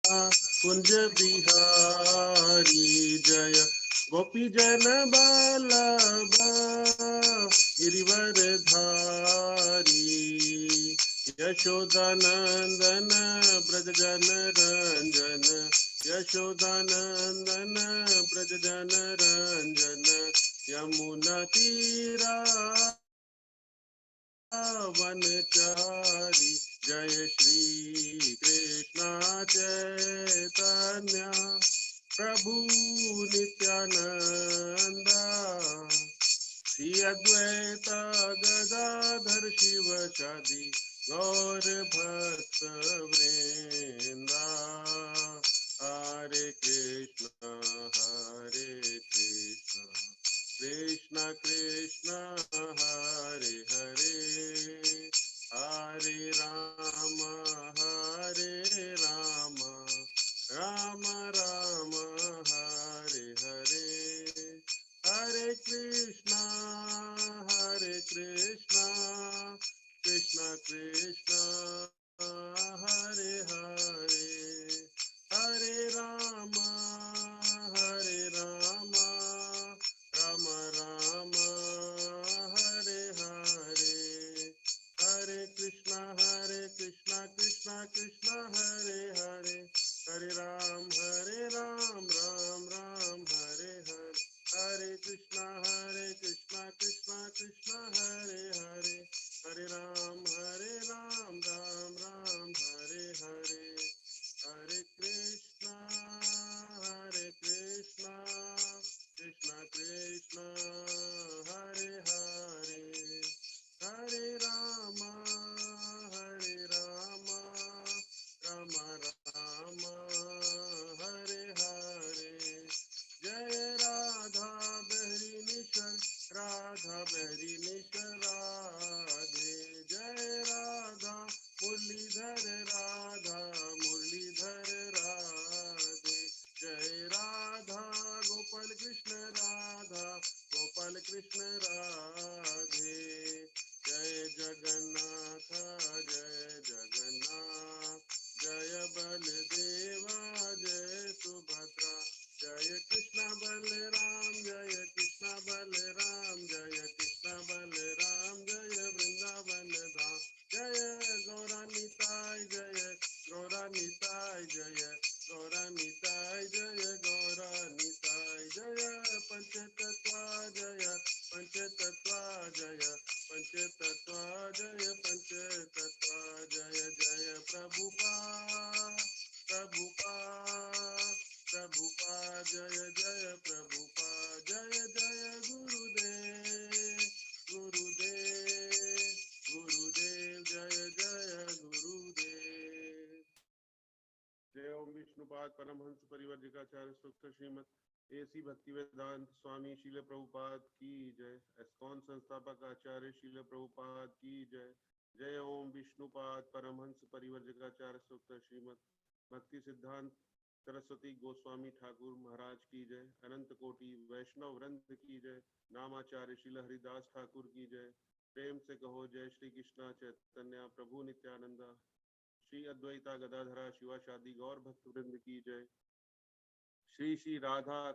कुंज बिहारी जय गोपी जन बल्लभ गिरिवर धारी यशोदानंदन ब्रज जन रंजन यशोदानंदन ब्रज जन रंजन यमुना तीरा वनचारी जय श्री कृष्ण चैतन्य प्रभु नित्यानंद श्री अद्वैत गदाधर शिव शादी गौर भक्त वृंदा हरे कृष्ण कृष्ण कृष्ण हरे हरे हरे राम राम राम हरे हरे हरे कृष्णा कृष्ण कृष्ण हरे हरे हरे राम राम राम हरे हरे हरे कृष्णा कृष्ण कृष्ण हरे हरे हरे राम राम राम हरे हरे हरे कृष्णा कृष्ण कृष्ण हरे हरे हरे राम राम राम हरे हरे हरे कृष्णा कृष्ण कृष्ण हरे हरे हरे राम राम राम हरे हरे जय राधा बहरी निशर राधे जय राधा मुरलीधर राधे जय राधा गोपाल कृष्ण राधे जय जगन्नाथ जय बलदेवा जय सुभद्रा जय कृष्ण बलराम जय वृंदावन धाम जय गौरानिताय जय गौरानिताय जय गौरानिताय जय गौरानिताय जय पंचतत्वा जय पंचतत्वा जय पंचतत्वा जय पंचतत्वा जय जय प्रभुपाद जय जय प्रभुपाद जय जय गुरुदेव जय जय गुरुदेव जय ओम विष्णुपाद परमहंस परिवर्जिकाचार्य सूक्त श्रीमद एसी भक्ति वेदांत स्वामी शील प्रभुपाद की जय एस्कॉन संस्थापक आचार्य शील प्रभुपाद की जय जय ओम विष्णुपाद परमहंस परिवर्जिकाचार्य सूक्त श्रीमद भक्ति सिद्धांत सरस्वती गोस्वामी ठाकुर महाराज की जय अनंत कोटि वैष्णव वृंद की जय नामाचार्य शील हरिदास ठाकुर की जय प्रेम से कहो जय श्री कृष्णा चैतन्य प्रभु नित्यानंद श्री अद्वैता गदाधरा शिवा शादी गौर भक्त वृंद की जय श्री राधा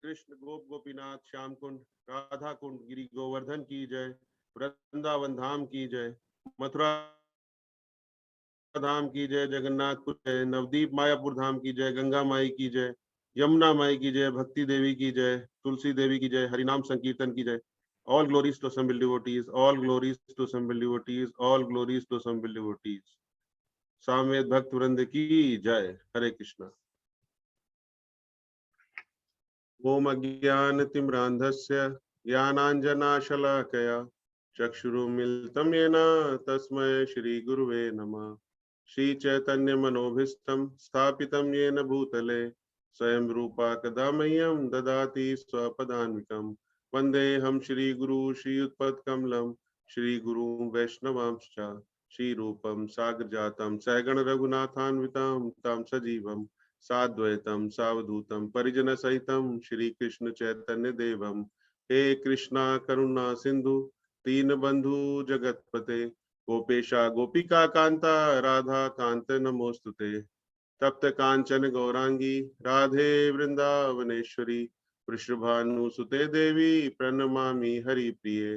कृष्ण गोपीनाथ श्याम कुंड राधा कुंड गिरी गोवर्धन की जय वृंदावन धाम की जय मथुरा धाम की जय जगन्नाथपुर जय नवदीप मायापुर धाम की जय गंगा माई की जय यमुना माई की जय भक्ति देवी की जय तुलसी देवी की जय हरिनाम संकीर्तन की जय all glories to assembled devotees all glories to assembled devotees all glories to assembled devotees Samaveda भक्त वृंद की जय हरे कृष्णा ओम अज्ञानतिम्रान्धस्य ज्ञानाञ्जनाशलाकया चक्षुरुन्मिलितं येन तस्मै श्रीगुरुवे नमः श्रीचैतन्यमनोभीष्टं स्थापितं येन भूतले स्वयं रूपा कदा मह्यं ददाति स्वपदान्वितं वन्देऽहं श्रीगुरु श्रीयुतपदकमलं श्रीगुरुं वैष्णवांश्च श्रीरूपं साग्रजातं सहगण रघुनाथान्वितं तं सजीवं साद्वैतम सावधूतम परिजन सहितम श्री कृष्ण चैतन्य देवम हे कृष्णा करुणा सिंधु दीन बंधु जगतपते गोपेशा गोपिका कांता राधा कांत नमोस्तुते तप्त कांचन गौरांगी राधे वृंदावनेश्वरी वृषभानुसुते देवी प्रणमामि हरिप्रिये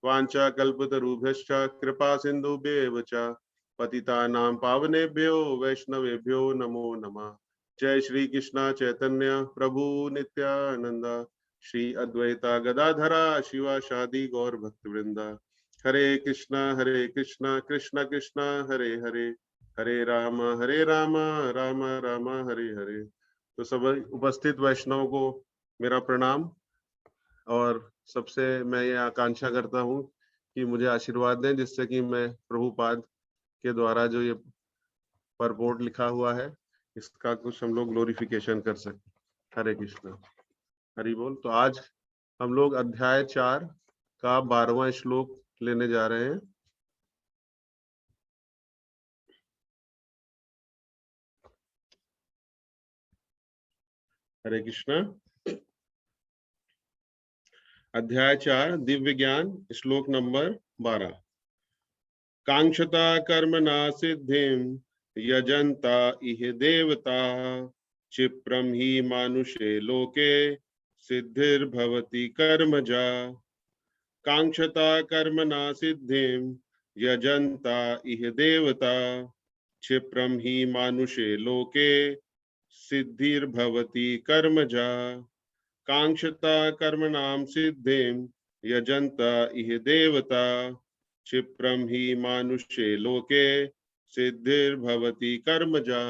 वाञ्छाकल्पतरुभ्यश्च कृपा सिन्धुभ्येव च पतितानां पावनेभ्यो वैष्णवेभ्यो नमो नमः। जय श्री कृष्ण चैतन्य प्रभु नित्यानंद श्री अद्वैता गदाधरा शिवासादि गौर भक्तवृंदा। हरे कृष्ण कृष्ण कृष्ण हरे हरे हरे राम राम राम हरे हरे। तो सब उपस्थित वैष्णव को मेरा प्रणाम। और सबसे मैं ये आकांक्षा करता हूँ कि मुझे आशीर्वाद दें, जिससे कि मैं प्रभुपाद के द्वारा जो ये परपोर्ट लिखा हुआ है इसका कुछ हम लोग ग्लोरिफिकेशन कर सकें। हरे कृष्ण, हरि बोल। तो आज हम लोग अध्याय 4 का 12वां श्लोक लेने जा रहे हैं। हरे कृष्ण। अध्याय 4 दिव्य ज्ञान, श्लोक नंबर 12। कांक्षता कर्मणा सिद्धिं यजन्ता इह देवता क्षिप्रं हि मानुषे लोके सिद्धिर्भवति कर्मजा। कांक्षता कर्मणा सिद्धिं यजन्ता इह देवता क्षिप्रं हि मानुषे लोके सिद्धिर्भवति कर्मजा। कांक्षता कर्मणां सिद्धिं यजन्त इह देवता क्षिप्रं हि मानुष्ये लोके सिद्धिर्भवति कर्मजा।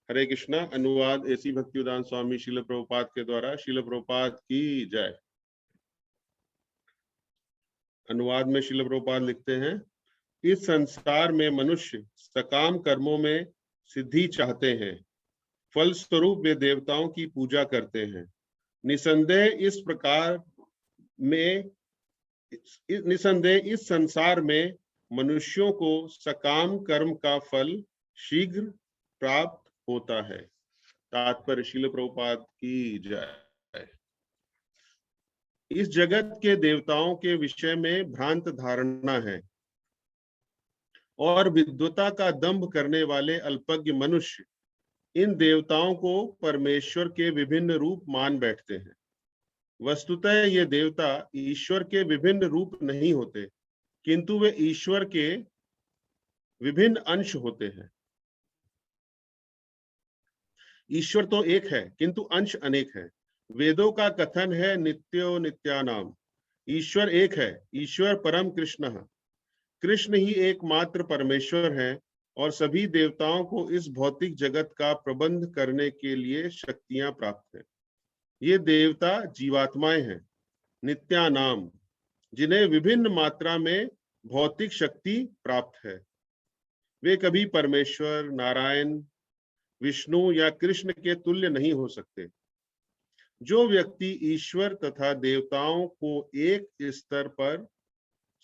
हरे कृष्णा। अनुवाद एसी भक्तिवेदांत स्वामी शिल प्रभुपाद के द्वारा। शिल प्रभुपाद की जय। अनुवाद में शिल प्रभुपाद लिखते हैं, इस संसार में मनुष्य सकाम कर्मों में सिद्धि चाहते हैं, फल स्वरूप वे देवताओं की पूजा करते हैं। निसंदेह इस संसार में मनुष्यों को सकाम कर्म का फल शीघ्र प्राप्त होता है। तात्पर्य श्रील प्रभुपाद की जय। इस जगत के देवताओं के विषय में भ्रांत धारणा है और विद्वता का दंभ करने वाले अल्पज्ञ मनुष्य इन देवताओं को परमेश्वर के विभिन्न रूप मान बैठते हैं। वस्तुतः ये देवता ईश्वर के विभिन्न रूप नहीं होते, किंतु वे ईश्वर के विभिन्न अंश होते हैं। ईश्वर तो एक है, किंतु अंश अनेक है। वेदों का कथन है, नित्यो नित्यानाम। ईश्वर एक है, ईश्वर परम कृष्ण है। कृष्ण ही एकमात्र परमेश्वर है और सभी देवताओं को इस भौतिक जगत का प्रबंध करने के लिए शक्तियां प्राप्त है। ये देवता जीवात्माएं हैं, नित्यानाम, जिन्हें विभिन्न मात्रा में भौतिक शक्ति प्राप्त है। वे कभी परमेश्वर, नारायण, विष्णु या कृष्ण के तुल्य नहीं हो सकते। जो व्यक्ति ईश्वर तथा देवताओं को एक स्तर पर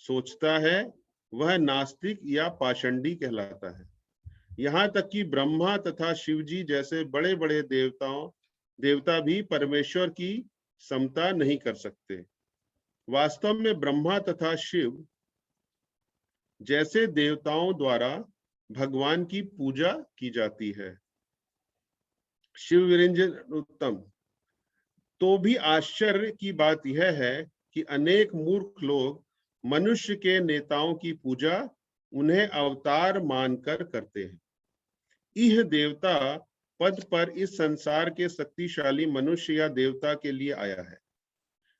सोचता है वह नास्तिक या पाषंडी कहलाता है। यहाँ तक कि ब्रह्मा तथा शिव जी जैसे बड़े बड़े देवता भी परमेश्वर की समता नहीं कर सकते। वास्तव में ब्रह्मा तथा शिव जैसे देवताओं द्वारा भगवान की पूजा की जाती है। शिव विरंजन उत्तम। तो भी आश्चर्य की बात यह है कि अनेक मूर्ख लोग मनुष्य के नेताओं की पूजा उन्हें अवतार मानकर करते हैं। यह देवता पद पर इस संसार के शक्तिशाली मनुष्य या देवता के लिए आया है,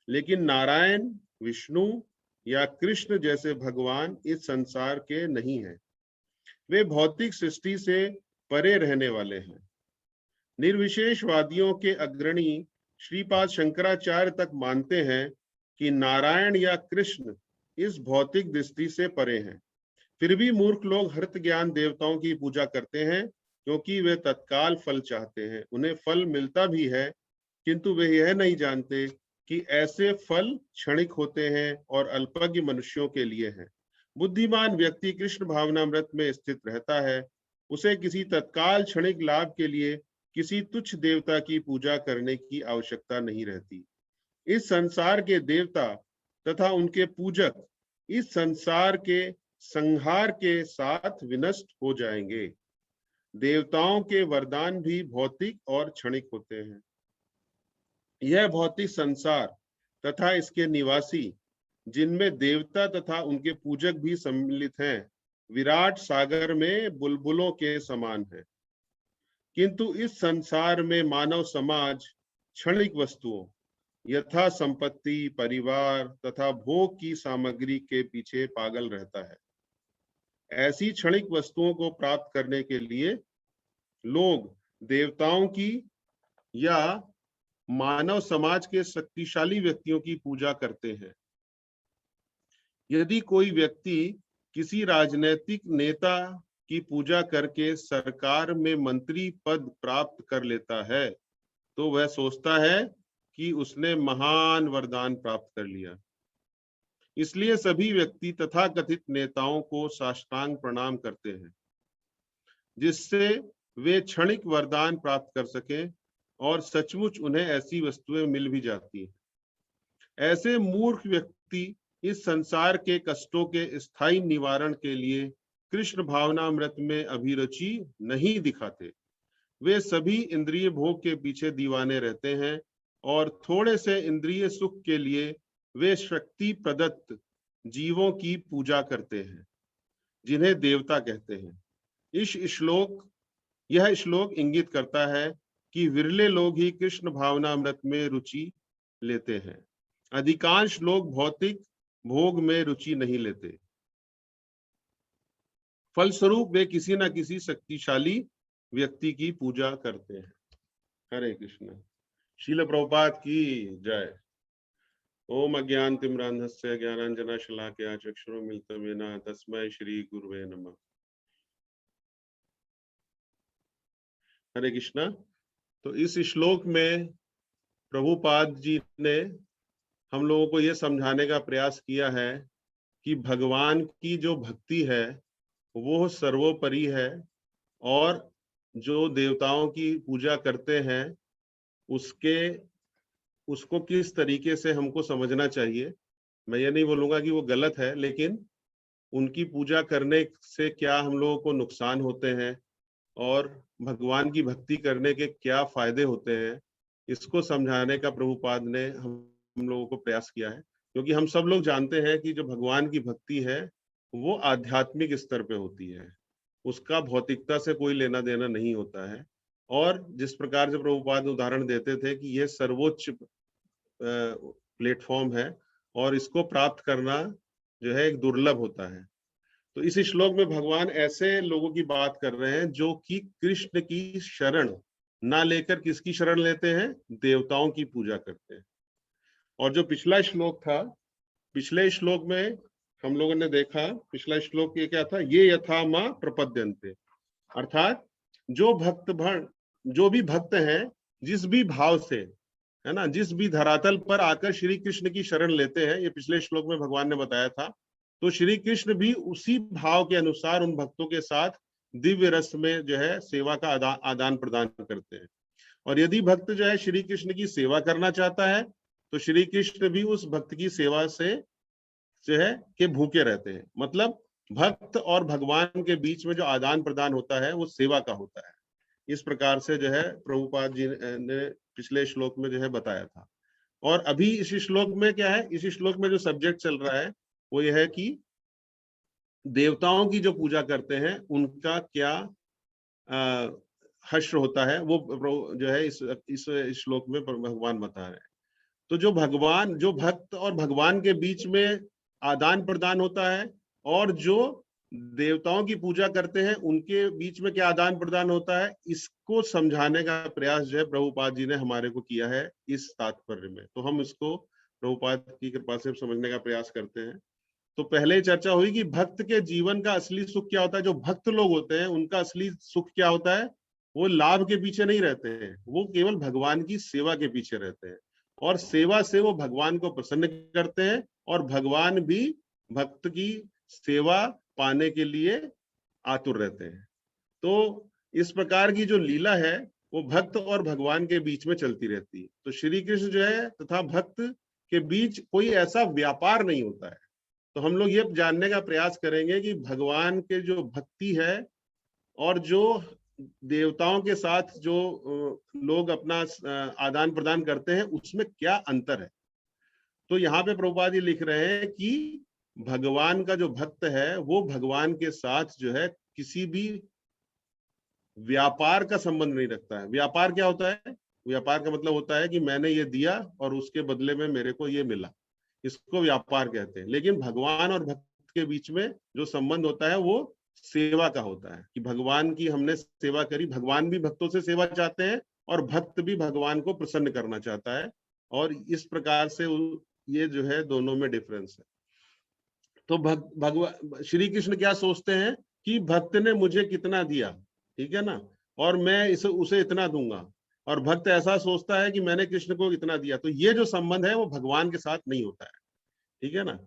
लेकिन नारायण, विष्णु या कृष्ण जैसे भगवान इस संसार के नहीं हैं। वे भौतिक सृष्टि से परे रहने वाले हैं। निर्विशेषवादियों के अग्रणी श्रीपाद शंकराचार्य तक मानते हैं कि नारायण या कृष्ण इस भौतिक दृष्टि से परे हैं। फिर भी मूर्ख लोग हर्त ज्ञान देवताओं की पूजा करते हैं, क्योंकि वे तत्काल फल चाहते हैं। उन्हें फल मिलता भी है, किंतु वे यह नहीं जानते कि ऐसे फल क्षणिक होते हैं और अल्पज्ञ मनुष्यों के लिए हैं। बुद्धिमान व्यक्ति कृष्ण भावनामृत में स्थित रहता है। उसे किसी तत्काल क्षणिक लाभ के लिए किसी तुच्छ देवता की पूजा करने की आवश्यकता नहीं रहती। इस संसार के देवता तथा उनके पूजक इस संसार के संहार के साथ विनष्ट हो जाएंगे। देवताओं के वरदान भी भौतिक और क्षणिक होते हैं। यह भौतिक संसार तथा इसके निवासी, जिनमें देवता तथा उनके पूजक भी सम्मिलित हैं, विराट सागर में बुलबुलों के समान है। किंतु इस संसार में मानव समाज क्षणिक वस्तुओं यथा संपत्ति, परिवार तथा भोग की सामग्री के पीछे पागल रहता है। ऐसी क्षणिक वस्तुओं को प्राप्त करने के लिए लोग देवताओं की या मानव समाज के शक्तिशाली व्यक्तियों की पूजा करते हैं। यदि कोई व्यक्ति किसी राजनीतिक नेता की पूजा करके सरकार में मंत्री पद प्राप्त कर लेता है, तो वह सोचता है कि उसने महान वरदान प्राप्त कर लिया। इसलिए सभी व्यक्ति तथाकथित नेताओं को साष्टांग प्रणाम करते हैं, जिससे वे क्षणिक वरदान प्राप्त कर सकें, और सचमुच उन्हें ऐसी वस्तुएं मिल भी जाती हैं। ऐसे मूर्ख व्यक्ति इस संसार के कष्टों के स्थायी निवारण के लिए कृष्ण भावनामृत में अभिरुचि नहीं दिखाते। वे सभी इंद्रिय भोग के पीछे दीवाने रहते हैं, और थोड़े से इंद्रिय सुख के लिए वे शक्ति प्रदत्त जीवों की पूजा करते हैं, जिन्हें देवता कहते हैं। यह श्लोक इंगित करता है कि विरले लोग ही कृष्ण भावनामृत में रुचि लेते हैं। अधिकांश लोग भौतिक भोग में रुचि नहीं लेते। फलस्वरूप वे किसी न किसी शक्तिशाली व्यक्ति की पूजा करते हैं। हरे कृष्ण। श्रील प्रभुपाद की जय। ओम अज्ञानतिमिरान्धस्य ज्ञानांजनशलाकया चक्षुरुन्मीलितं येन तस्मै श्री गुरुवे नमः। हरे कृष्णा। तो इस श्लोक में प्रभुपाद जी ने हम लोगों को यह समझाने का प्रयास किया है कि भगवान की जो भक्ति है वो सर्वोपरि है, और जो देवताओं की पूजा करते हैं उसको किस तरीके से हमको समझना चाहिए। मैं ये नहीं बोलूंगा कि वो गलत है, लेकिन उनकी पूजा करने से क्या हम लोगों को नुकसान होते हैं और भगवान की भक्ति करने के क्या फायदे होते हैं, इसको समझाने का प्रभुपाद ने हम लोगों को प्रयास किया है। क्योंकि हम सब लोग जानते हैं कि जो भगवान की भक्ति है वो आध्यात्मिक स्तर पे होती है, उसका भौतिकता से कोई लेना देना नहीं होता है। और जिस प्रकार से प्रभुपाद उदाहरण देते थे कि यह सर्वोच्च प्लेटफॉर्म है और इसको प्राप्त करना जो है एक दुर्लभ होता है। तो इस श्लोक में भगवान ऐसे लोगों की बात कर रहे हैं जो कि कृष्ण की शरण ना लेकर किसकी शरण लेते हैं? देवताओं की पूजा करते हैं। और जो पिछला श्लोक था, पिछले श्लोक में हम लोगों ने देखा, पिछला श्लोक ये क्या था? ये यथा मां प्रपद्यन्ते, अर्थात जो भी भक्त हैं, जिस भी भाव से, है ना, जिस भी धरातल पर आकर श्री कृष्ण की शरण लेते हैं, ये पिछले श्लोक में भगवान ने बताया था। तो श्री कृष्ण भी उसी भाव के अनुसार उन भक्तों के साथ दिव्य रस में जो है सेवा का आदान प्रदान करते हैं। और यदि भक्त जो है श्री कृष्ण की सेवा करना चाहता है, तो श्री कृष्ण भी उस भक्त की सेवा से जो है के भूखे रहते हैं। मतलब भक्त और भगवान के बीच में जो आदान प्रदान होता है वो सेवा का होता है। इस प्रकार से जो है प्रभुपाद जी ने पिछले श्लोक में जो है बताया था। और अभी इस श्लोक में क्या है? इस श्लोक में जो सब्जेक्ट चल रहा है वो यह है कि देवताओं की जो पूजा करते हैं उनका क्या हश्र होता है, वो जो है इस श्लोक में भगवान बता रहे हैं। तो जो भक्त और भगवान के बीच में आदान प्रदान होता है, और जो देवताओं की पूजा करते हैं उनके बीच में क्या आदान प्रदान होता है, इसको समझाने का प्रयास जो है प्रभुपाद जी ने हमारे को किया है इस तात्पर्य में। तो हम इसको प्रभुपाद की कृपा से समझने का प्रयास करते हैं। तो पहले ही चर्चा हुई कि भक्त के जीवन का असली सुख क्या होता है। जो भक्त लोग होते हैं उनका असली सुख क्या होता है? वो लाभ के पीछे नहीं रहते हैं, वो केवल भगवान की सेवा के पीछे रहते हैं, और सेवा से वो भगवान को प्रसन्न करते हैं, और भगवान भी भक्त की सेवा पाने के लिए आतुर रहते हैं। तो इस प्रकार की जो लीला है वो भक्त और भगवान के बीच में चलती रहती है। तो श्री कृष्ण जो है तथा भक्त के बीच कोई ऐसा व्यापार नहीं होता है। तो हम लोग ये जानने का प्रयास करेंगे कि भगवान के जो भक्ति है और जो देवताओं के साथ जो लोग अपना आदान प्रदान करते हैं उसमें क्या अंतर है। तो यहाँ पे प्रभुपाद ये लिख रहे हैं कि भगवान का जो भक्त है वो भगवान के साथ जो है किसी भी व्यापार का संबंध नहीं रखता है। व्यापार क्या होता है? व्यापार का मतलब होता है कि मैंने ये दिया और उसके बदले में मेरे को ये मिला, इसको व्यापार कहते हैं। लेकिन भगवान और भक्त के बीच में जो संबंध होता है वो सेवा का होता है, कि भगवान की हमने सेवा करी, भगवान भी भक्तों से सेवा चाहते हैं और भक्त भी भगवान को प्रसन्न करना चाहता है, और इस प्रकार से ये जो है दोनों में डिफरेंस है। तो भगवान श्री कृष्ण क्या सोचते हैं कि भक्त ने मुझे कितना दिया, ठीक है ना, और मैं उसे इतना दूंगा, और भक्त ऐसा सोचता है कि मैंने कृष्ण को इतना दिया। तो ये जो संबंध है वो भगवान के साथ नहीं होता है, ठीक है ना।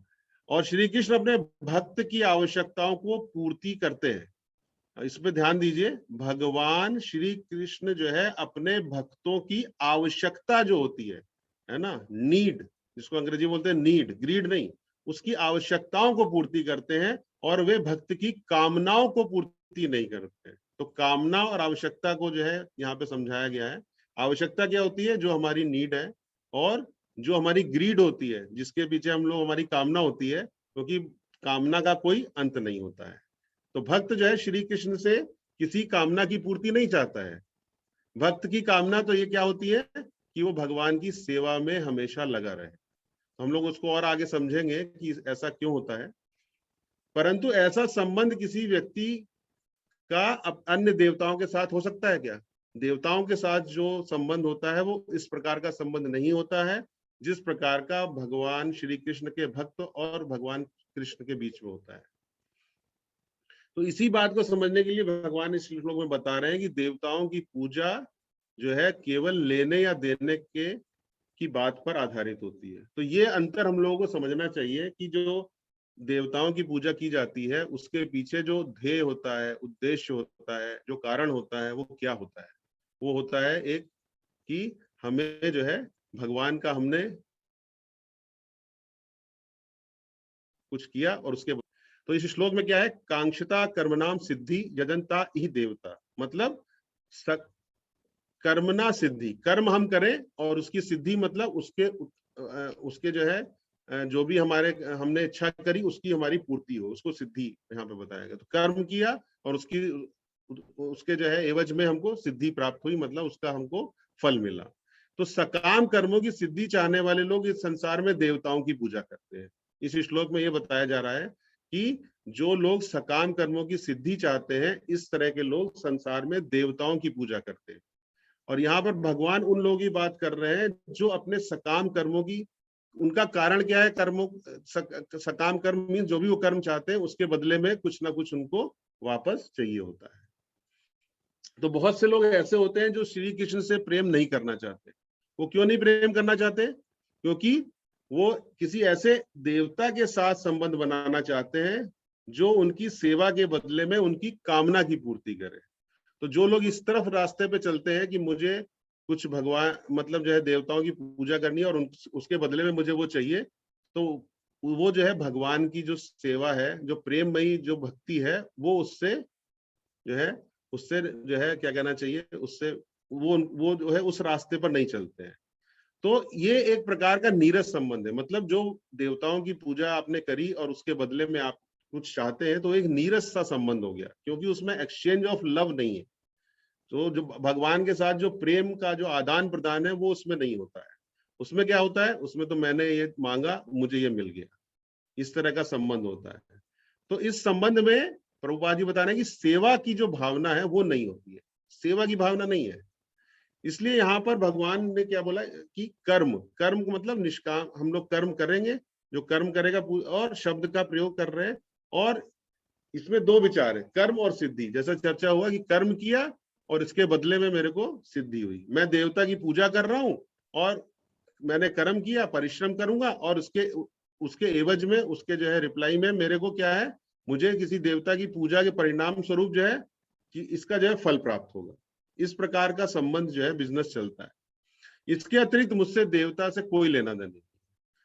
और श्री कृष्ण अपने भक्त की आवश्यकताओं को पूर्ति करते हैं। इस पे ध्यान दीजिए, भगवान श्री कृष्ण जो है अपने भक्तों की आवश्यकता जो होती है ना, नीड, जिसको अंग्रेजी बोलते हैं नीड, ग्रीड नहीं, उसकी आवश्यकताओं को पूर्ति करते हैं, और वे भक्त की कामनाओं को पूर्ति नहीं करते हैं। तो कामना और आवश्यकता को जो है यहाँ पे समझाया गया है। आवश्यकता क्या होती है? जो हमारी नीड है, और जो हमारी ग्रीड होती है, जिसके पीछे हम लोग हमारी कामना होती है, क्योंकि कामना का कोई अंत नहीं होता है। तो भक्त जो है श्री कृष्ण से किसी कामना की पूर्ति नहीं चाहता है। भक्त की कामना तो ये क्या होती है कि वो भगवान की सेवा में हमेशा लगा रहे। हम लोग उसको और आगे समझेंगे कि ऐसा क्यों होता है। परंतु ऐसा संबंध किसी व्यक्ति का अन्य देवताओं के साथ हो सकता है क्या? देवताओं के साथ जो संबंध होता है वो इस प्रकार का संबंध नहीं होता है जिस प्रकार का भगवान श्री कृष्ण के भक्त और भगवान कृष्ण के बीच में होता है। तो इसी बात को समझने के लिए भगवान इस श्लोक में बता रहे हैं कि देवताओं की पूजा जो है केवल लेने या देने के की बात पर आधारित होती है। तो ये अंतर हम लोगों को समझना चाहिए कि जो देवताओं की पूजा की जाती है उसके पीछे जो ध्येय होता है, उद्देश्य होता है, जो कारण होता है, वो क्या होता है? वो होता है एक कि हमें जो है भगवान का हमने कुछ किया और उसके, तो इस श्लोक में क्या है? कांक्षता कर्मनाम सिद्धि यजंता ही देवता, मतलब कर्मना सिद्धि, कर्म हम करें और उसकी सिद्धि मतलब उसके जो है जो भी हमारे हमने इच्छा करी उसकी हमारी पूर्ति हो, उसको सिद्धि यहाँ पे बताया गया। तो कर्म किया और उसके जो है एवज में हमको सिद्धि प्राप्त हुई, मतलब उसका हमको फल मिला। तो सकाम कर्मों की सिद्धि चाहने वाले लोग इस संसार में देवताओं की पूजा करते हैं। इस श्लोक में ये बताया जा रहा है कि जो लोग सकाम कर्मों की सिद्धि चाहते हैं, इस तरह के लोग संसार में देवताओं की पूजा करते हैं। और यहाँ पर भगवान उन लोगों की बात कर रहे हैं जो अपने सकाम कर्मों की, उनका कारण क्या है? कर्मों सकाम कर्म मीन जो भी वो कर्म चाहते हैं उसके बदले में कुछ ना कुछ उनको वापस चाहिए होता है। तो बहुत से लोग ऐसे होते हैं जो श्री कृष्ण से प्रेम नहीं करना चाहते। वो क्यों नहीं प्रेम करना चाहते? क्योंकि वो किसी ऐसे देवता के साथ संबंध बनाना चाहते हैं जो उनकी सेवा के बदले में उनकी कामना की पूर्ति करे। तो जो लोग इस तरफ रास्ते पे चलते हैं कि मुझे कुछ भगवान मतलब जो है देवताओं की पूजा करनी है और उसके बदले में मुझे वो चाहिए, तो वो जो है भगवान की जो सेवा है, जो प्रेममयी जो भक्ति है, वो उससे जो है क्या कहना चाहिए, उससे वो जो है उस रास्ते पर नहीं चलते हैं। तो ये एक प्रकार का नीरस संबंध है। मतलब जो देवताओं की पूजा आपने करी और उसके बदले में आप कुछ चाहते हैं, तो एक नीरस सा संबंध हो गया, क्योंकि उसमें एक्सचेंज ऑफ लव नहीं है। तो जो भगवान के साथ जो प्रेम का जो आदान प्रदान है वो उसमें नहीं होता है। उसमें क्या होता है? उसमें तो मैंने ये मांगा, मुझे ये मिल गया, इस तरह का संबंध होता है। तो इस संबंध में प्रभुपाद जी बता रहे हैं कि सेवा की जो भावना है वो नहीं होती है, सेवा की भावना नहीं है। इसलिए यहाँ पर भगवान ने क्या बोला कि कर्म, कर्म को मतलब निष्काम, हम लोग कर्म करेंगे, जो कर्म करेगा, और शब्द का प्रयोग कर रहे हैं। और इसमें दो विचार है, कर्म और सिद्धि। जैसा चर्चा हुआ कि कर्म किया और इसके बदले में मेरे को सिद्धि हुई। मैं देवता की पूजा कर रहा हूं और मैंने कर्म किया, परिश्रम करूंगा, और उसके एवज में, उसके जो है रिप्लाई में मेरे को क्या है, मुझे किसी देवता की पूजा के परिणाम स्वरूप जो है कि इसका जो है फल प्राप्त होगा। इस प्रकार का संबंध जो है बिजनेस चलता है। इसके अतिरिक्त मुझसे देवता से कोई लेना देना नहीं।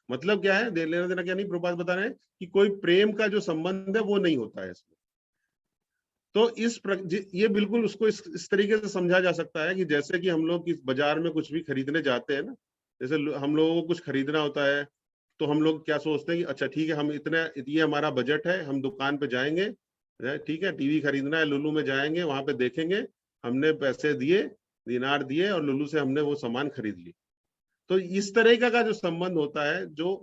मतलब क्या है लेना देना? क्या नहीं, प्रभुपाद बता रहे हैं कि कोई प्रेम का जो संबंध है वो नहीं होता है इसमें। तो ये बिल्कुल उसको इस तरीके से समझा जा सकता है कि जैसे कि हम लोग इस बाजार में कुछ भी खरीदने जाते हैं ना, जैसे हम लोगों को कुछ खरीदना होता है, तो हम लोग क्या सोचते हैं कि अच्छा ठीक है, हम इतने, ये हमारा बजट है, हम दुकान पे जाएंगे, ठीक है, टीवी खरीदना है, लुलु में जाएंगे, वहां पे देखेंगे, हमने पैसे दिए, दिनार दिए, और लुलु से हमने वो सामान खरीद ली। तो इस तरह का जो संबंध होता है, जो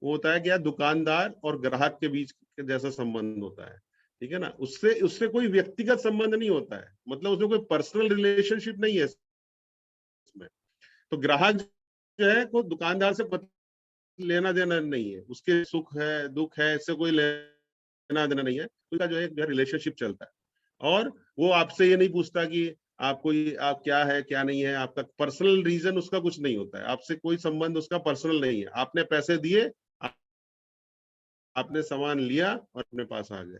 वो होता है क्या, दुकानदार और ग्राहक के बीच जैसा संबंध होता है, ठीक है ना। उससे उससे कोई व्यक्तिगत संबंध नहीं होता है, मतलब उसमें कोई पर्सनल रिलेशनशिप नहीं है इसमें। तो ग्राहक जो है को दुकानदार से लेना देना नहीं है, उसके सुख है दुख है इससे कोई लेना देना नहीं है, उसका जो है रिलेशनशिप चलता है। और वो आपसे ये नहीं पूछता कि आपको आप क्या है क्या नहीं है, आपका पर्सनल रीजन उसका कुछ नहीं होता है, आपसे कोई संबंध उसका पर्सनल नहीं है। आपने पैसे दिए, आपने सामान लिया और अपने पास आ गए।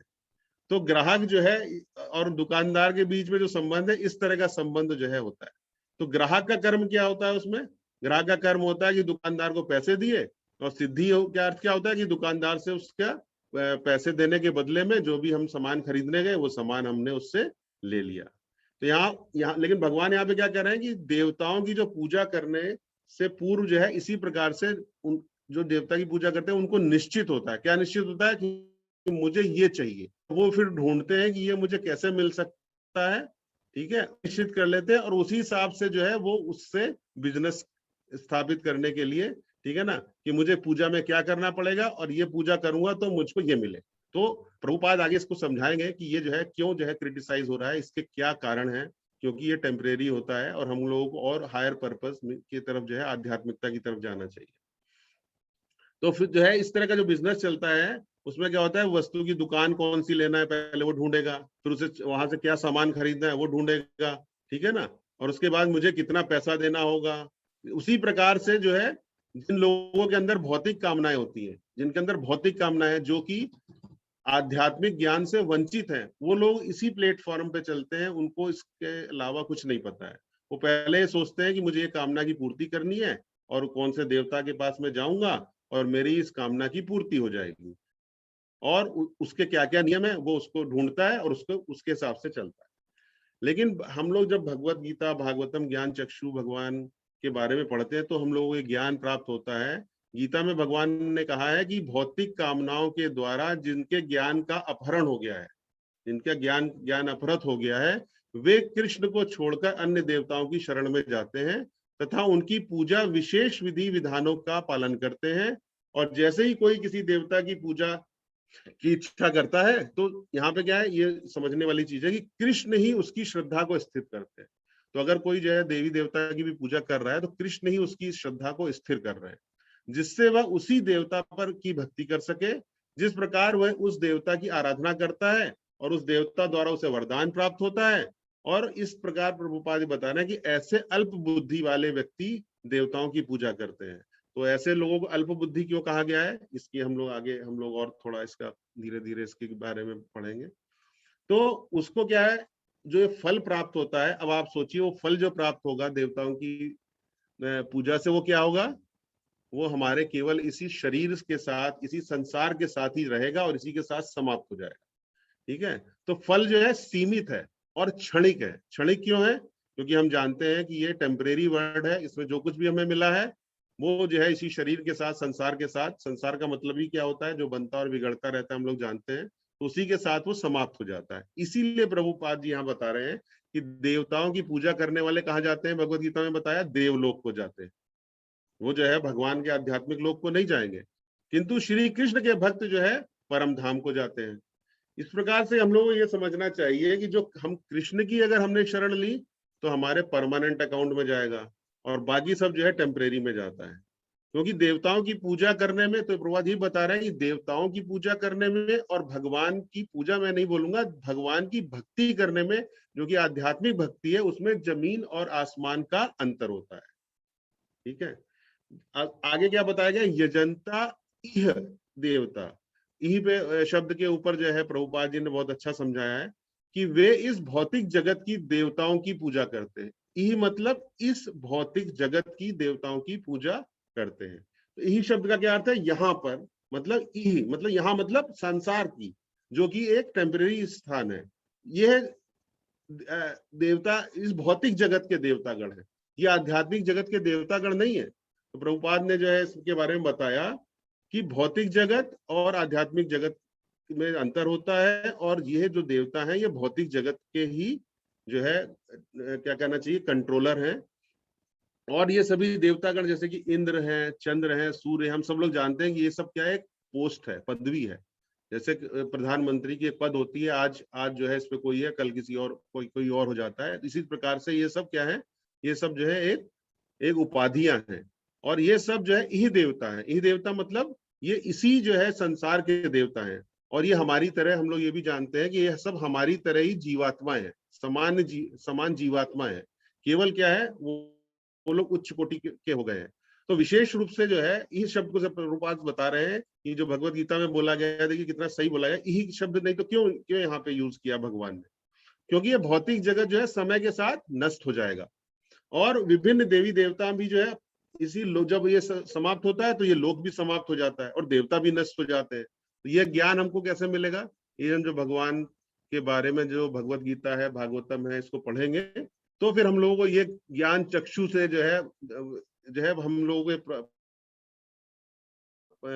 तो ग्राहक जो है और दुकानदार के बीच में जो संबंध है, इस तरह का संबंध जो है होता है। तो ग्राहक का कर्म क्या होता है उसमें, ग्राहक का कर्म होता है कि दुकानदार को पैसे दिए, और सिद्धि क्या अर्थ क्या होता है कि दुकानदार से उसका पैसे देने के बदले में जो भी हम सामान खरीदने गए वो सामान हमने उससे ले लिया। तो यहाँ लेकिन भगवान यहाँ पे क्या कह रहे हैं कि देवताओं की जो पूजा करने से पूर्व जो है, इसी प्रकार से जो देवता की पूजा करते हैं उनको निश्चित होता है। क्या निश्चित होता है कि मुझे ये चाहिए, वो फिर ढूंढते हैं कि ये मुझे कैसे मिल सकता है, ठीक है, निश्चित कर लेते हैं, और उसी हिसाब से जो है वो उससे बिजनेस स्थापित करने के लिए, ठीक है ना, कि मुझे पूजा में क्या करना पड़ेगा और ये पूजा करूंगा तो मुझको ये मिले। तो प्रभुपाद आगे इसको समझाएंगे कि ये जो है क्यों जो है क्रिटिसाइज हो रहा है, इसके क्या कारण है, क्योंकि ये टेम्परेरी होता है और हम लोगों को और हायर पर्पस की तरफ जो है, आध्यात्मिकता की तरफ जाना चाहिए। तो फिर जो है इस तरह का जो बिजनेस चलता है, उसमें क्या होता है, वस्तु की दुकान कौन सी लेना है पहले वो ढूंढेगा, फिर उसे वहां से क्या सामान खरीदना है वो ढूंढेगा, ठीक है ना, और उसके बाद मुझे कितना पैसा देना होगा। उसी प्रकार से जो है, जिन लोगों के अंदर भौतिक कामनाएं होती हैं, जिनके अंदर भौतिक कामनाएं जो कि आध्यात्मिक ज्ञान से वंचित हैं, वो लोग इसी प्लेटफॉर्म पे चलते हैं, उनको इसके अलावा कुछ नहीं पता है। वो पहले सोचते हैं कि मुझे ये कामना की पूर्ति करनी है, और कौन से देवता के पास में जाऊंगा और मेरी इस कामना की पूर्ति हो जाएगी, और उसके क्या क्या नियम है वो उसको ढूंढता है और उसको उसके हिसाब से चलता है। लेकिन हम लोग जब भगवत गीता, भागवतम, ज्ञान चक्षु भगवान के बारे में पढ़ते हैं, तो हम लोगों को ज्ञान प्राप्त होता है। गीता में भगवान ने कहा है कि भौतिक कामनाओं के द्वारा जिनके ज्ञान का अपहरण हो गया है, जिनका ज्ञान अपहृत हो गया है, वे कृष्ण को छोड़कर अन्य देवताओं की शरण में जाते हैं तथा उनकी पूजा विशेष विधि विधानों का पालन करते हैं। और जैसे ही कोई किसी देवता की पूजा की इच्छा करता है, तो यहाँ पे क्या है, ये समझने वाली चीज है कि कृष्ण ही उसकी श्रद्धा को स्थिर करते हैं। तो अगर कोई जो है देवी देवता की भी पूजा कर रहा है, तो कृष्ण ही उसकी श्रद्धा को स्थिर कर रहे हैं, जिससे वह उसी देवता पर की भक्ति कर सके जिस प्रकार वह उस देवता की आराधना करता है, और उस देवता द्वारा उसे वरदान प्राप्त होता है। और इस प्रकार प्रभुपाद बता रहे हैं कि ऐसे अल्प बुद्धि वाले व्यक्ति देवताओं की पूजा करते हैं। तो ऐसे लोगों को अल्प बुद्धि क्यों कहा गया है, इसकी हम लोग आगे हम लोग और थोड़ा इसका धीरे धीरे इसके बारे में पढ़ेंगे। तो उसको क्या है, जो ये फल प्राप्त होता है, अब आप सोचिए वो फल जो प्राप्त होगा देवताओं की पूजा से, वो क्या होगा, वो हमारे केवल इसी शरीर के साथ, इसी संसार के साथ ही रहेगा और इसी के साथ समाप्त हो जाएगा, ठीक है। तो फल जो है सीमित है और क्षणिक है। क्षणिक क्यों है, क्योंकि हम जानते हैं कि ये टेम्परेरी वर्ड है, इसमें जो कुछ भी हमें मिला है वो जो है इसी शरीर के साथ, संसार के साथ, संसार का मतलब ही क्या होता है, जो बनता और बिगड़ता रहता है, हम लोग जानते हैं, तो उसी के साथ वो समाप्त हो जाता है। इसीलिए प्रभुपाद जी यहाँ बता रहे हैं कि देवताओं की पूजा करने वाले कहाँ जाते हैं, भगवत गीता में बताया देवलोक को जाते हैं, वो जो है भगवान के आध्यात्मिक लोक को नहीं जाएंगे। किंतु श्री कृष्ण के भक्त जो है परम धाम को जाते हैं। इस प्रकार से हम लोगों को ये समझना चाहिए कि जो हम कृष्ण की अगर हमने शरण ली तो हमारे परमानेंट अकाउंट में जाएगा, और बाकी सब जो है टेम्परेरी में जाता है। क्योंकि देवताओं की पूजा करने में, तो प्रभुपाद ही बता रहे हैं कि देवताओं की पूजा करने में और भगवान की पूजा, मैं नहीं बोलूंगा, भगवान की भक्ति करने में, जो कि आध्यात्मिक भक्ति है, उसमें जमीन और आसमान का अंतर होता है, ठीक है। आगे क्या बताया गया, यजंता इह देवता, इह पे शब्द के ऊपर जो है प्रभुपाद जी ने बहुत अच्छा समझाया है कि वे इस भौतिक जगत की देवताओं की पूजा करते हैं। इह मतलब इस भौतिक जगत की देवताओं की पूजा करते हैं। तो इह शब्द का क्या अर्थ है, यहाँ पर मतलब इह मतलब यहाँ मतलब संसार की, जो कि एक टेम्परेरी स्थान है, ये देवता इस भौतिक जगत के देवतागण है, ये आध्यात्मिक जगत के देवतागण नहीं है। तो प्रभुपाद ने जो है इसके बारे में बताया कि भौतिक जगत और आध्यात्मिक जगत में अंतर होता है, और ये जो देवता हैं ये भौतिक जगत के ही जो है क्या कहना चाहिए कंट्रोलर हैं। और ये सभी देवतागण जैसे कि इंद्र हैं, चंद्र हैं, सूर्य, हम सब लोग जानते हैं कि ये सब क्या है, एक पोस्ट है, पदवी है। जैसे प्रधानमंत्री की एक पद होती है, आज जो है इस पे कोई है, कल किसी और कोई और हो जाता है। इसी प्रकार से ये सब क्या है, ये सब जो है एक उपाधियां हैं। और ये सब जो है यही देवता है। यही देवता मतलब ये इसी जो है संसार के देवता हैं। और ये हमारी तरह, हम लोग ये भी जानते हैं कि ये सब हमारी तरह ही जीवात्माएं हैं, समान जीवात्मा है। केवल क्या है, वो लोग उच्च कोटि के हो गए हैं। तो विशेष रूप से जो है इस शब्द को प्रभुपाद बता रहे हैं कि जो भगवत गीता में बोला गया है, देखिए कितना सही बोला गया। यही शब्द नहीं तो क्यों क्यों यहाँ पे यूज किया भगवान ने? क्योंकि ये भौतिक जगत जो है समय के साथ नष्ट हो जाएगा, और विभिन्न देवी देवता भी जो है इसी जब ये समाप्त होता है तो ये लोक भी समाप्त हो जाता है और देवता भी नष्ट हो जाते हैं। तो ये ज्ञान हमको कैसे मिलेगा? ये हम जो भगवान के बारे में जो भगवत गीता है, भागवतम है, इसको पढ़ेंगे तो फिर हम लोगों को ये ज्ञान चक्षु से जो है हम लोगों को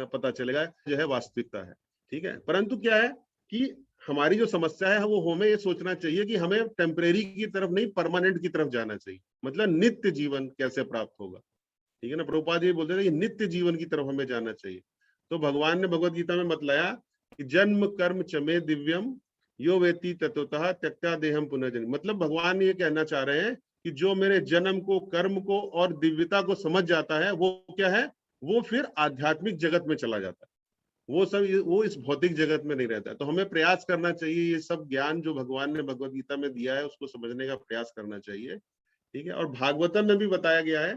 पता चलेगा जो है वास्तविकता है। ठीक है, परंतु क्या है कि हमारी जो समस्या है वो हमें ये सोचना चाहिए कि हमें टेम्परेरी की तरफ नहीं, परमानेंट की तरफ जाना चाहिए। मतलब नित्य जीवन कैसे प्राप्त होगा? ठीक है ना, प्रभुपाद ये बोलते थे कि नित्य जीवन की तरफ हमें जाना चाहिए। तो भगवान ने भगवत गीता में बतलाया कि जन्म कर्म चमे दिव्यम यो वेति तत्वतः त्यक्त्या देहम पुनर्जन्म। मतलब भगवान ये कहना चाह रहे हैं कि जो मेरे जन्म को, कर्म को और दिव्यता को समझ जाता है वो क्या है, वो फिर आध्यात्मिक जगत में चला जाता है। वो इस भौतिक जगत में नहीं रहता है। तो हमें प्रयास करना चाहिए, ये सब ज्ञान जो भगवान ने भगवत गीता में दिया है उसको समझने का प्रयास करना चाहिए। ठीक है, और भागवतम में भी बताया गया है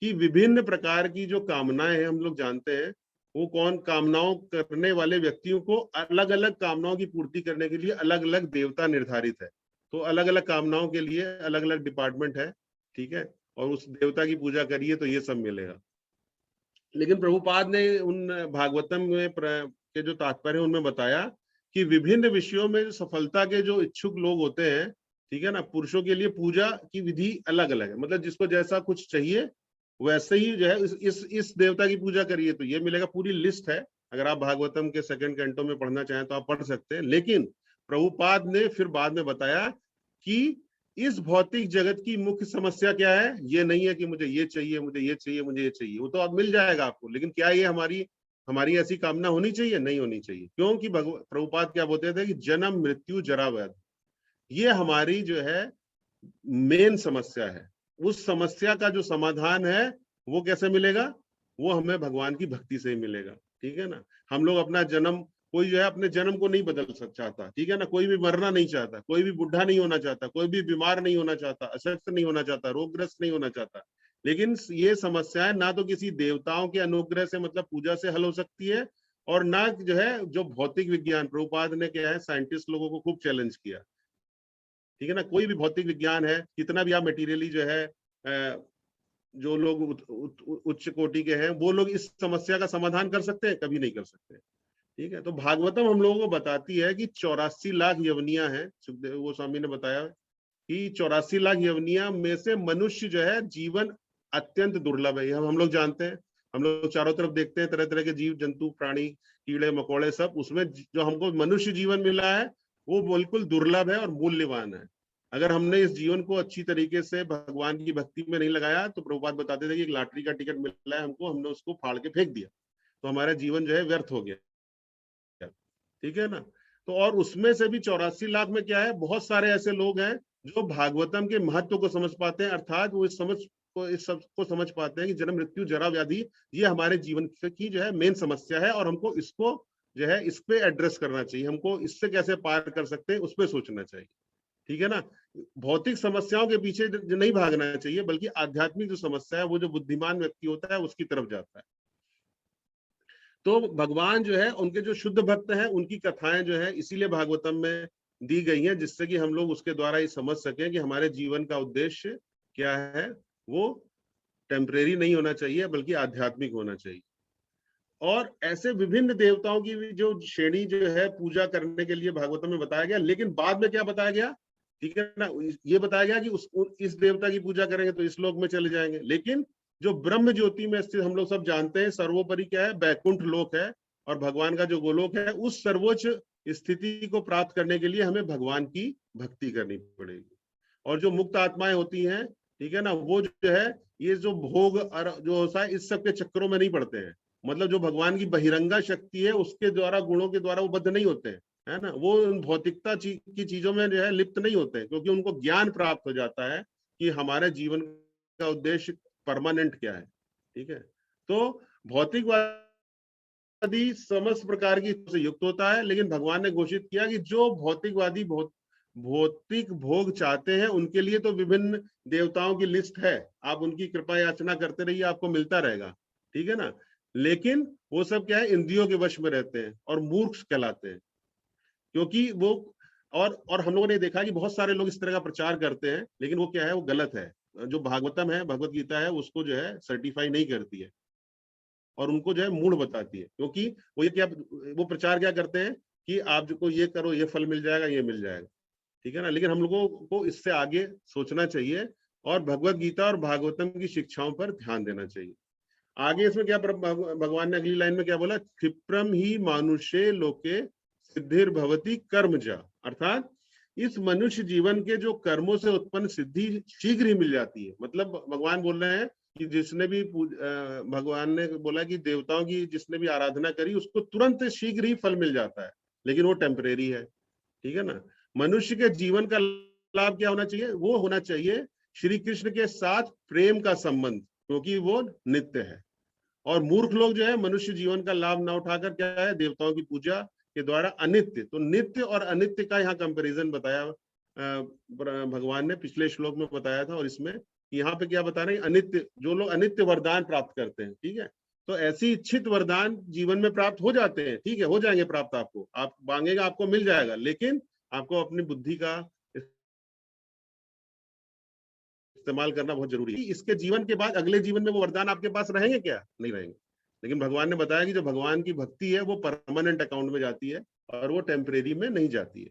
कि विभिन्न प्रकार की जो कामनाएं हैं, हम लोग जानते हैं वो कौन, कामनाओं करने वाले व्यक्तियों को अलग अलग कामनाओं की पूर्ति करने के लिए अलग अलग देवता निर्धारित है। तो अलग अलग कामनाओं के लिए अलग अलग डिपार्टमेंट है। ठीक है, और उस देवता की पूजा करिए तो ये सब मिलेगा। लेकिन प्रभुपाद ने उन भागवतम में के जो तात्पर्य है उनमें बताया कि विभिन्न विषयों में सफलता के जो इच्छुक लोग होते हैं, ठीक है ना, पुरुषों के लिए पूजा की विधि अलग अलग है। मतलब जिसको जैसा कुछ चाहिए वैसे ही जो है इस देवता की पूजा करिए तो ये मिलेगा। पूरी लिस्ट है, अगर आप भागवतम के सेकंड कैंटो में पढ़ना चाहें तो आप पढ़ सकते हैं। लेकिन प्रभुपाद ने फिर बाद में बताया कि इस भौतिक जगत की मुख्य समस्या क्या है, ये नहीं है कि मुझे ये चाहिए, मुझे ये चाहिए, मुझे ये चाहिए, वो तो अब मिल जाएगा आपको। लेकिन क्या ये हमारी ऐसी कामना होनी चाहिए? नहीं होनी चाहिए। क्योंकि प्रभुपाद क्या बोलते थे कि जन्म मृत्यु जरा व्याधि, ये हमारी जो है मेन समस्या है। उस समस्या का जो समाधान है वो कैसे मिलेगा? वो हमें भगवान की भक्ति से ही मिलेगा। ठीक है ना, हम लोग अपना जन्म, कोई जो है अपने जन्म को नहीं बदल चाहता। ठीक है ना, कोई भी मरना नहीं चाहता, कोई भी बुढ़ा नहीं होना चाहता, कोई भी बीमार नहीं होना चाहता, अशक्त नहीं होना चाहता, रोगग्रस्त नहीं होना चाहता। लेकिन ये समस्याएं ना तो किसी देवताओं के अनुग्रह से, मतलब पूजा से हल हो सकती है, और ना जो है जो भौतिक विज्ञान, प्रभुपाद ने क्या है साइंटिस्ट लोगों को खूब चैलेंज किया। ठीक है ना, कोई भी भौतिक विज्ञान है, कितना भी आप मटेरियली जो है जो लोग उच्च कोटि के हैं वो लोग इस समस्या का समाधान कर सकते हैं? कभी नहीं कर सकते। ठीक है, तो भागवतम हम लोगों को बताती है कि 84 लाख यवनियां हैं। सुखदेव गोस्वामी ने बताया कि 84 लाख यवनियां में से मनुष्य जो है जीवन अत्यंत दुर्लभ है। हम लोग जानते हैं, हम लोग चारों तरफ देखते हैं तरह तरह के जीव जंतु, प्राणी, कीड़े मकोड़े सब, उसमें जो हमको मनुष्य जीवन मिला है वो बिल्कुल दुर्लभ है और मूल्यवान है। अगर हमने इस जीवन को अच्छी तरीके से भगवान की भक्ति में नहीं लगाया तो प्रभुपाद बताते थे कि एक लॉटरी का टिकट मिला है हमको, हमने उसको फाड़ के फेंक दिया तो हमारा जीवन जो है व्यर्थ हो गया। ठीक है ना, तो और उसमें से भी 84 लाख में क्या है, बहुत सारे ऐसे लोग हैं जो भागवतम के महत्व को समझ पाते हैं, अर्थात वो इस सब को समझ पाते हैं कि जन्म मृत्यु जरा व्याधि ये हमारे जीवन की जो है मेन समस्या है, और हमको इसको जो है इस पे एड्रेस करना चाहिए, हमको इससे कैसे पार कर सकते हैं उस पर सोचना चाहिए। ठीक है ना, भौतिक समस्याओं के पीछे नहीं भागना चाहिए, बल्कि आध्यात्मिक जो समस्या है वो जो बुद्धिमान व्यक्ति होता है उसकी तरफ जाता है। तो भगवान जो है उनके जो शुद्ध भक्त हैं उनकी कथाएं जो है इसीलिए भागवतम में दी गई हैं, जिससे कि हम लोग उसके द्वारा ये समझ सकें कि हमारे जीवन का उद्देश्य क्या है, वो टेम्परेरी नहीं होना चाहिए बल्कि आध्यात्मिक होना चाहिए। और ऐसे विभिन्न देवताओं की भी जो श्रेणी जो है पूजा करने के लिए भागवतम में बताया गया। लेकिन बाद में क्या बताया गया, ठीक है ना, ये बताया गया कि इस देवता की पूजा करेंगे तो इस लोक में चले जाएंगे। लेकिन जो ब्रह्म ज्योति में स्थित हम लोग सब जानते हैं, सर्वोपरि क्या है, बैकुंठ लोक है, और भगवान का जो गोलोक है, उस सर्वोच्च स्थिति को प्राप्त करने के लिए हमें भगवान की भक्ति करनी पड़ेगी। और जो मुक्त आत्माएं होती हैं, ठीक है ना, वो जो है ये जो भोग और जो होता है इस सब के चक्करों में नहीं पड़ते हैं। मतलब जो भगवान की बहिरंगा शक्ति है उसके द्वारा, गुणों के द्वारा वो बद्ध नहीं होते हैं, है ना, वो भौतिकता की चीजों में जो है लिप्त नहीं होते हैं, क्योंकि उनको ज्ञान प्राप्त हो जाता है कि हमारे जीवन का उद्देश्य परमानेंट क्या है। ठीक है, तो भौतिकवादी समस्त प्रकार की से युक्त होता है, लेकिन भगवान ने घोषित किया कि जो भौतिकवादी भौतिक भोग चाहते हैं उनके लिए तो विभिन्न देवताओं की लिस्ट है, आप उनकी कृपा याचना करते रहिए, आपको मिलता रहेगा। ठीक है ना, लेकिन वो सब क्या है, इंद्रियों के वश में रहते हैं और मूर्ख कहलाते हैं, क्योंकि वो और हम लोगों ने देखा कि बहुत सारे लोग इस तरह का प्रचार करते हैं, लेकिन वो क्या है, वो गलत है। जो भागवतम है, भगवत गीता है, उसको जो है सर्टिफाई नहीं करती है और उनको जो है मूढ़ बताती है, क्योंकि वो ये क्या, वो प्रचार क्या करते हैं कि आप जो ये करो, ये फल मिल जाएगा, ये मिल जाएगा। ठीक है ना, लेकिन हम लोगों को इससे आगे सोचना चाहिए और भगवत गीता और भागवतम की शिक्षाओं पर ध्यान देना चाहिए। आगे इसमें क्या भगवान ने अगली लाइन में क्या बोला, क्षिप्रम ही मानुषे लोके सिद्धिर भवती कर्मजा, अर्थात इस मनुष्य जीवन के जो कर्मों से उत्पन्न सिद्धि शीघ्र ही मिल जाती है। मतलब भगवान बोल रहे हैं कि जिसने भी भगवान ने बोला कि देवताओं की जिसने भी आराधना करी उसको तुरंत शीघ्र ही फल मिल जाता है, लेकिन वो टेम्परेरी है। ठीक है ना, मनुष्य के जीवन का लाभ क्या होना चाहिए, वो होना चाहिए श्री कृष्ण के साथ प्रेम का संबंध, क्योंकि वो नित्य है। और मूर्ख लोग जो है मनुष्य जीवन का लाभ ना उठाकर क्या है, देवताओं की पूजा के द्वारा अनित्य, तो नित्य और अनित्य का यहाँ कंपैरिजन बताया भगवान ने, पिछले श्लोक में बताया था, और इसमें यहाँ पे क्या बता रहे हैं, अनित्य, जो लोग अनित्य वरदान प्राप्त करते हैं। ठीक है, तो ऐसी इच्छित वरदान जीवन में प्राप्त हो जाते हैं, ठीक है, हो जाएंगे प्राप्त, आपको, आप मांगेगा आपको मिल जाएगा, लेकिन आपको अपनी बुद्धि का इस्तेमाल करना बहुत जरूरी है। इसके जीवन के बाद अगले जीवन में वो वरदान आपके पास रहेंगे क्या, नहीं रहेंगे। लेकिन भगवान ने बताया कि जो भगवान की भक्ति है वो परमानेंट अकाउंट में जाती है और वो टेम्परेरी में नहीं जाती है।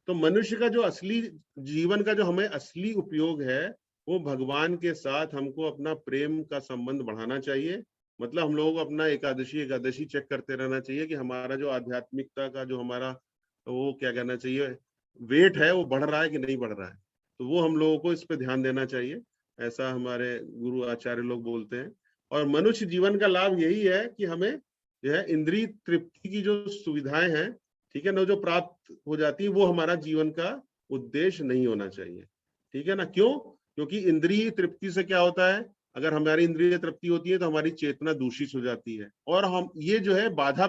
तो मनुष्य का जो असली जीवन का जो हमें असली उपयोग है, वो भगवान के साथ हमको अपना प्रेम का संबंध बढ़ाना चाहिए। मतलब हम लोगों को अपना एकादशी चेक करते रहना चाहिए कि हमारा जो आध्यात्मिकता का जो हमारा वो क्या कहना चाहिए वेट है, वो बढ़ रहा है कि नहीं बढ़ रहा है। तो वो हम लोगों को इस पे ध्यान देना चाहिए, ऐसा हमारे गुरु आचार्य लोग बोलते हैं। और मनुष्य जीवन का लाभ यही है कि हमें जो है इंद्रिय तृप्ति की जो सुविधाएं हैं, ठीक है ना, जो प्राप्त हो जाती है, वो हमारा जीवन का उद्देश्य नहीं होना चाहिए। ठीक है ना, क्यों, क्योंकि इंद्रिय तृप्ति से क्या होता है, अगर हमारी इंद्रिय तृप्ति होती है तो हमारी चेतना दूषित हो जाती है, और हम ये जो है बाधा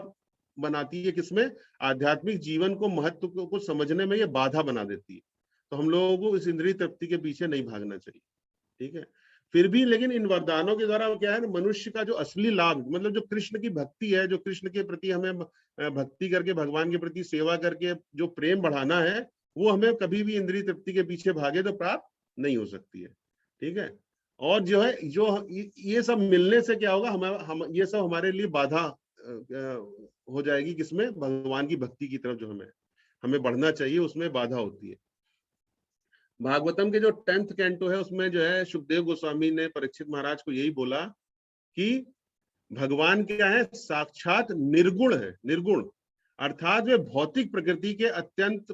बनाती है, किसमें, आध्यात्मिक जीवन को, महत्व को समझने में ये बाधा बना देती है। तो हम लोगों को इस इंद्रिय तृप्ति के पीछे नहीं भागना चाहिए। ठीक है, फिर भी लेकिन इन वरदानों के द्वारा क्या है, मनुष्य का जो असली लाभ, मतलब जो कृष्ण की भक्ति है, जो कृष्ण के प्रति हमें भक्ति करके, भगवान के प्रति सेवा करके जो प्रेम बढ़ाना है, वो हमें कभी भी इंद्रिय तृप्ति के पीछे भागे तो प्राप्त नहीं हो सकती है। ठीक है, और जो है जो ये सब मिलने से क्या होगा, हम ये सब हमारे लिए बाधा हो जाएगी, किसमें, भगवान की भक्ति की तरफ जो हमें बढ़ना चाहिए, उसमें बाधा होती है। भागवतम के जो 10th कैंटो है, उसमें जो है सुखदेव गोस्वामी ने परीक्षित महाराज को यही बोला कि भगवान क्या है, साक्षात निर्गुण है, निर्गुण, अर्थात वे भौतिक प्रकृति के अत्यंत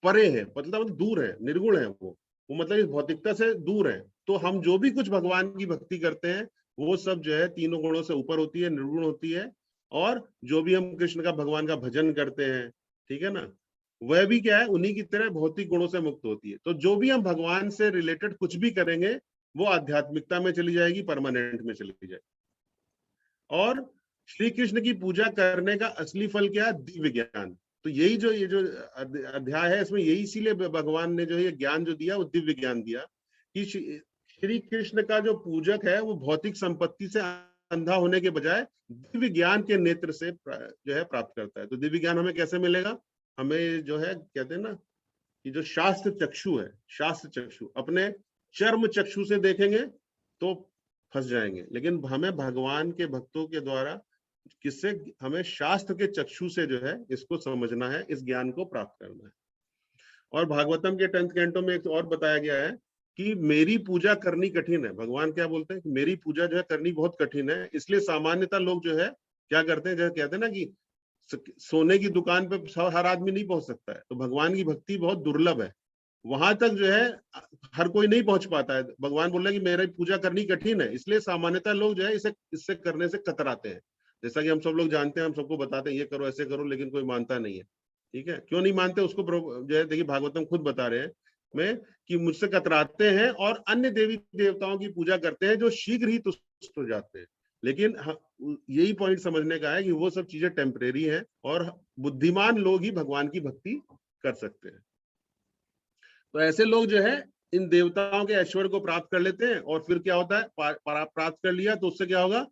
परे है, मतलब दूर है, निर्गुण है वो मतलब इस भौतिकता से दूर है। तो हम जो भी कुछ भगवान की भक्ति करते हैं, वो सब जो है तीनों गुणों से ऊपर होती है, निर्गुण होती है। और जो भी हम कृष्ण का, भगवान का भजन करते हैं, ठीक है ना, वह भी क्या है, उन्हीं की तरह भौतिक गुणों से मुक्त होती है। तो जो भी हम भगवान से रिलेटेड कुछ भी करेंगे, वो आध्यात्मिकता में चली जाएगी, परमानेंट में चली जाएगी। और श्री कृष्ण की पूजा करने का असली फल क्या है, दिव्य ज्ञान। तो यही जो ये जो अध्याय है, इसमें यही इसीलिए भगवान ने जो ये ज्ञान जो दिया, वो दिव्य ज्ञान दिया कि श्री कृष्ण का जो पूजक है, वो भौतिक संपत्ति से अंधा होने के बजाय दिव्य ज्ञान के नेत्र से जो है प्राप्त करता है। तो दिव्य ज्ञान हमें कैसे मिलेगा, हमें जो है कहते हैं ना कि जो शास्त्र चक्षु है, शास्त्र चक्षु, अपने चर्म चक्षु से देखेंगे तो फंस जाएंगे, लेकिन हमें भगवान के भक्तों के द्वारा किससे? हमें शास्त्र के चक्षु से जो है इसको समझना है, इस ज्ञान को प्राप्त करना है। और भागवतम के 10th कैंटो में एक और बताया गया है कि मेरी पूजा करनी कठिन है। भगवान क्या बोलते हैं कि मेरी पूजा जो है करनी बहुत कठिन है, इसलिए सामान्यतः लोग जो है क्या करते हैं, जैसे कहते हैं ना कि सोने की दुकान पे हर आदमी नहीं पहुंच सकता है, तो भगवान की भक्ति बहुत दुर्लभ है, वहां तक जो है हर कोई नहीं पहुंच पाता है। भगवान बोल रहे हैं कि मेरी पूजा करनी कठिन है, इसलिए सामान्यतः लोग जो है इससे करने से कतराते हैं। जैसा कि हम सब लोग जानते हैं, हम सबको बताते हैं ये करो ऐसे करो, लेकिन कोई मानता नहीं है। ठीक है, क्यों नहीं मानते उसको जो है देखिए भागवतम खुद बता रहे हैं में कि मुझसे कतराते हैं और अन्य देवी देवताओं की पूजा करते हैं जो शीघ्र ही तुष्ट हो जाते हैं। लेकिन यही पॉइंट समझने का है कि वो सब चीजें टेम्परेरी हैं और बुद्धिमान लोग ही भगवान की भक्ति कर सकते हैं। तो ऐसे लोग जो है इन देवताओं के ऐश्वर्य को प्राप्त कर लेते हैं, और फिर क्या होता है, प्राप्त कर लिया तो उससे क्या होगा,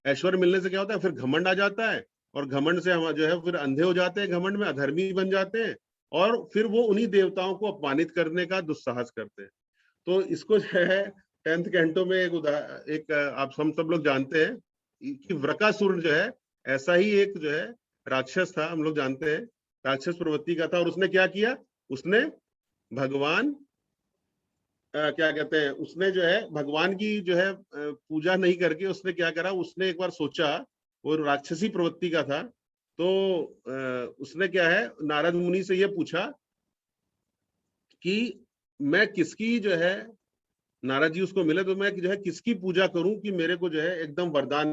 ऐश्वर्य मिलने से क्या होता है, फिर घमंड आ जाता है, और घमंड से हम जो है फिर अंधे हो जाते हैं, घमंड में अधर्मी बन जाते हैं, और फिर वो उन्हीं देवताओं को अपमानित करने का दुस्साहस करते हैं। तो इसको जो है 10th कैंटो में एक आप हम सब लोग जानते हैं कि वृकासुर जो है ऐसा ही एक जो है राक्षस था, हम लोग जानते हैं राक्षस प्रवृत्ति का था, और उसने क्या किया, उसने भगवान क्या कहते हैं, उसने जो है भगवान की जो है पूजा नहीं करके उसने क्या करा, उसने एक बार सोचा, वो राक्षसी प्रवृत्ति का था, तो उसने क्या है नारद मुनि से ये पूछा कि मैं किसकी जो है, नारद जी उसको मिले तो मैं जो है किसकी पूजा करूं कि मेरे को जो है एकदम वरदान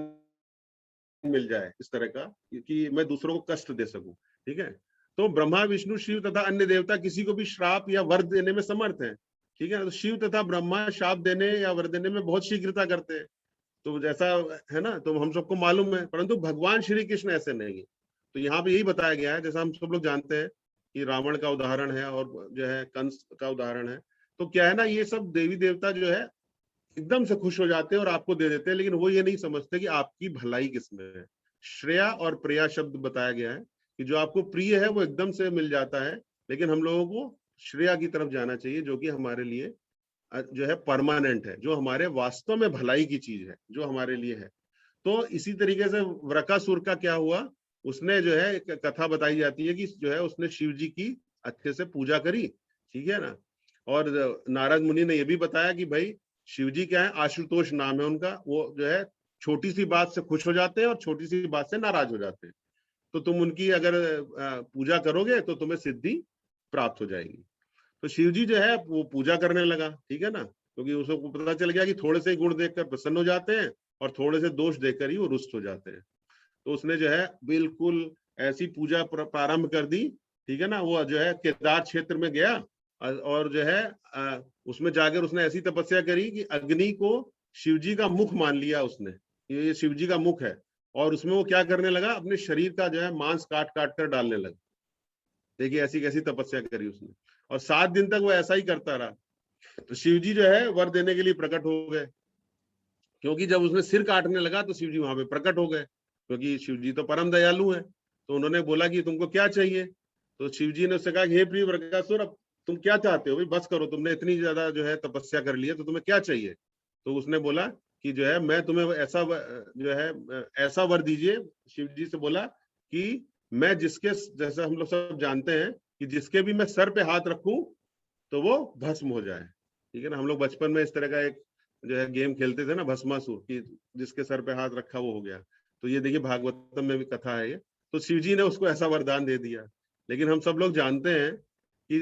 मिल जाए इस तरह का कि मैं दूसरों को कष्ट दे सकूं। ठीक है, तो ब्रह्मा विष्णु शिव तथा अन्य देवता किसी को भी श्राप या वर देने में समर्थ हैं। ठीक है, तो शिव तथा ब्रह्मा श्राप देने या वर देने में बहुत शीघ्रता करते हैं, तो जैसा है ना, तो हम सबको मालूम है, परंतु भगवान श्री कृष्ण ऐसे नहीं है। तो यहाँ पे यही बताया गया है, जैसा हम सब लोग जानते हैं कि रावण का उदाहरण है और जो है कंस का उदाहरण है, तो क्या है ना, ये सब देवी देवता जो है एकदम से खुश हो जाते हैं और आपको दे देते हैं, लेकिन वो ये नहीं समझते कि आपकी भलाई किसमें है। श्रेया और प्रिया शब्द बताया गया है कि जो आपको प्रिय है वो एकदम से मिल जाता है, लेकिन हम लोगों को श्रेया की तरफ जाना चाहिए, जो कि हमारे लिए जो है परमानेंट है, जो हमारे वास्तव में भलाई की चीज है, जो हमारे लिए है। तो इसी तरीके से वृकासुर का क्या हुआ, उसने जो है एक कथा बताई जाती है कि जो है उसने शिव जी की अच्छे से पूजा करी। ठीक है ना, और नारद मुनि ने यह भी बताया कि भाई शिव जी क्या है, आशुतोष नाम है उनका, वो जो है छोटी सी बात से खुश हो जाते हैं और छोटी सी बात से नाराज हो जाते हैं। तो तुम उनकी अगर पूजा करोगे तो तुम्हें सिद्धि प्राप्त हो जाएगी। तो शिव जी जो है वो पूजा करने लगा। ठीक है ना, क्योंकि उसको पता चल गया कि थोड़े से गुण देखकर प्रसन्न हो जाते हैं और थोड़े से दोष देखकर ही वो रुष्ट हो जाते हैं। तो उसने जो है बिल्कुल ऐसी पूजा प्रारंभ कर दी। ठीक है ना, वो जो है केदार क्षेत्र में गया और जो है उसमें जाकर उसने ऐसी तपस्या करी कि अग्नि को शिवजी का मुख मान लिया उसने, ये शिवजी का मुख है, और उसमें वो क्या करने लगा, अपने शरीर का जो है मांस काट काट कर डालने लगा। देखिए ऐसी कैसी तपस्या करी उसने, और 7 दिन तक वो ऐसा ही करता रहा। तो शिवजी जो है वर देने के लिए प्रकट हो गए, क्योंकि जब उसने सिर काटने लगा तो शिवजी वहां पे प्रकट हो गए, क्योंकि शिवजी तो परम दयालु है। तो उन्होंने बोला कि तुमको क्या चाहिए, तो शिवजी ने उससे कहा हे प्रिय वृकासुर, अब तुम क्या चाहते हो, भाई बस करो, तुमने इतनी ज्यादा जो है तपस्या कर ली है, तो तुम्हें क्या चाहिए। तो उसने बोला कि जो है मैं तुम्हें ऐसा जो है ऐसा वर दीजिए, शिवजी से बोला कि मैं जिसके, जैसा हम लोग सब जानते हैं कि जिसके भी मैं सर पे हाथ रखूं तो वो भस्म हो जाए। ठीक है ना, हम लोग बचपन में इस तरह का एक जो है गेम खेलते थे ना, भस्मासुर, कि जिसके सर पे हाथ रखा वो हो गया। तो ये देखिए भागवतम में भी कथा है ये। तो शिवजी ने उसको ऐसा वरदान दे दिया। लेकिन हम सब लोग जानते हैं कि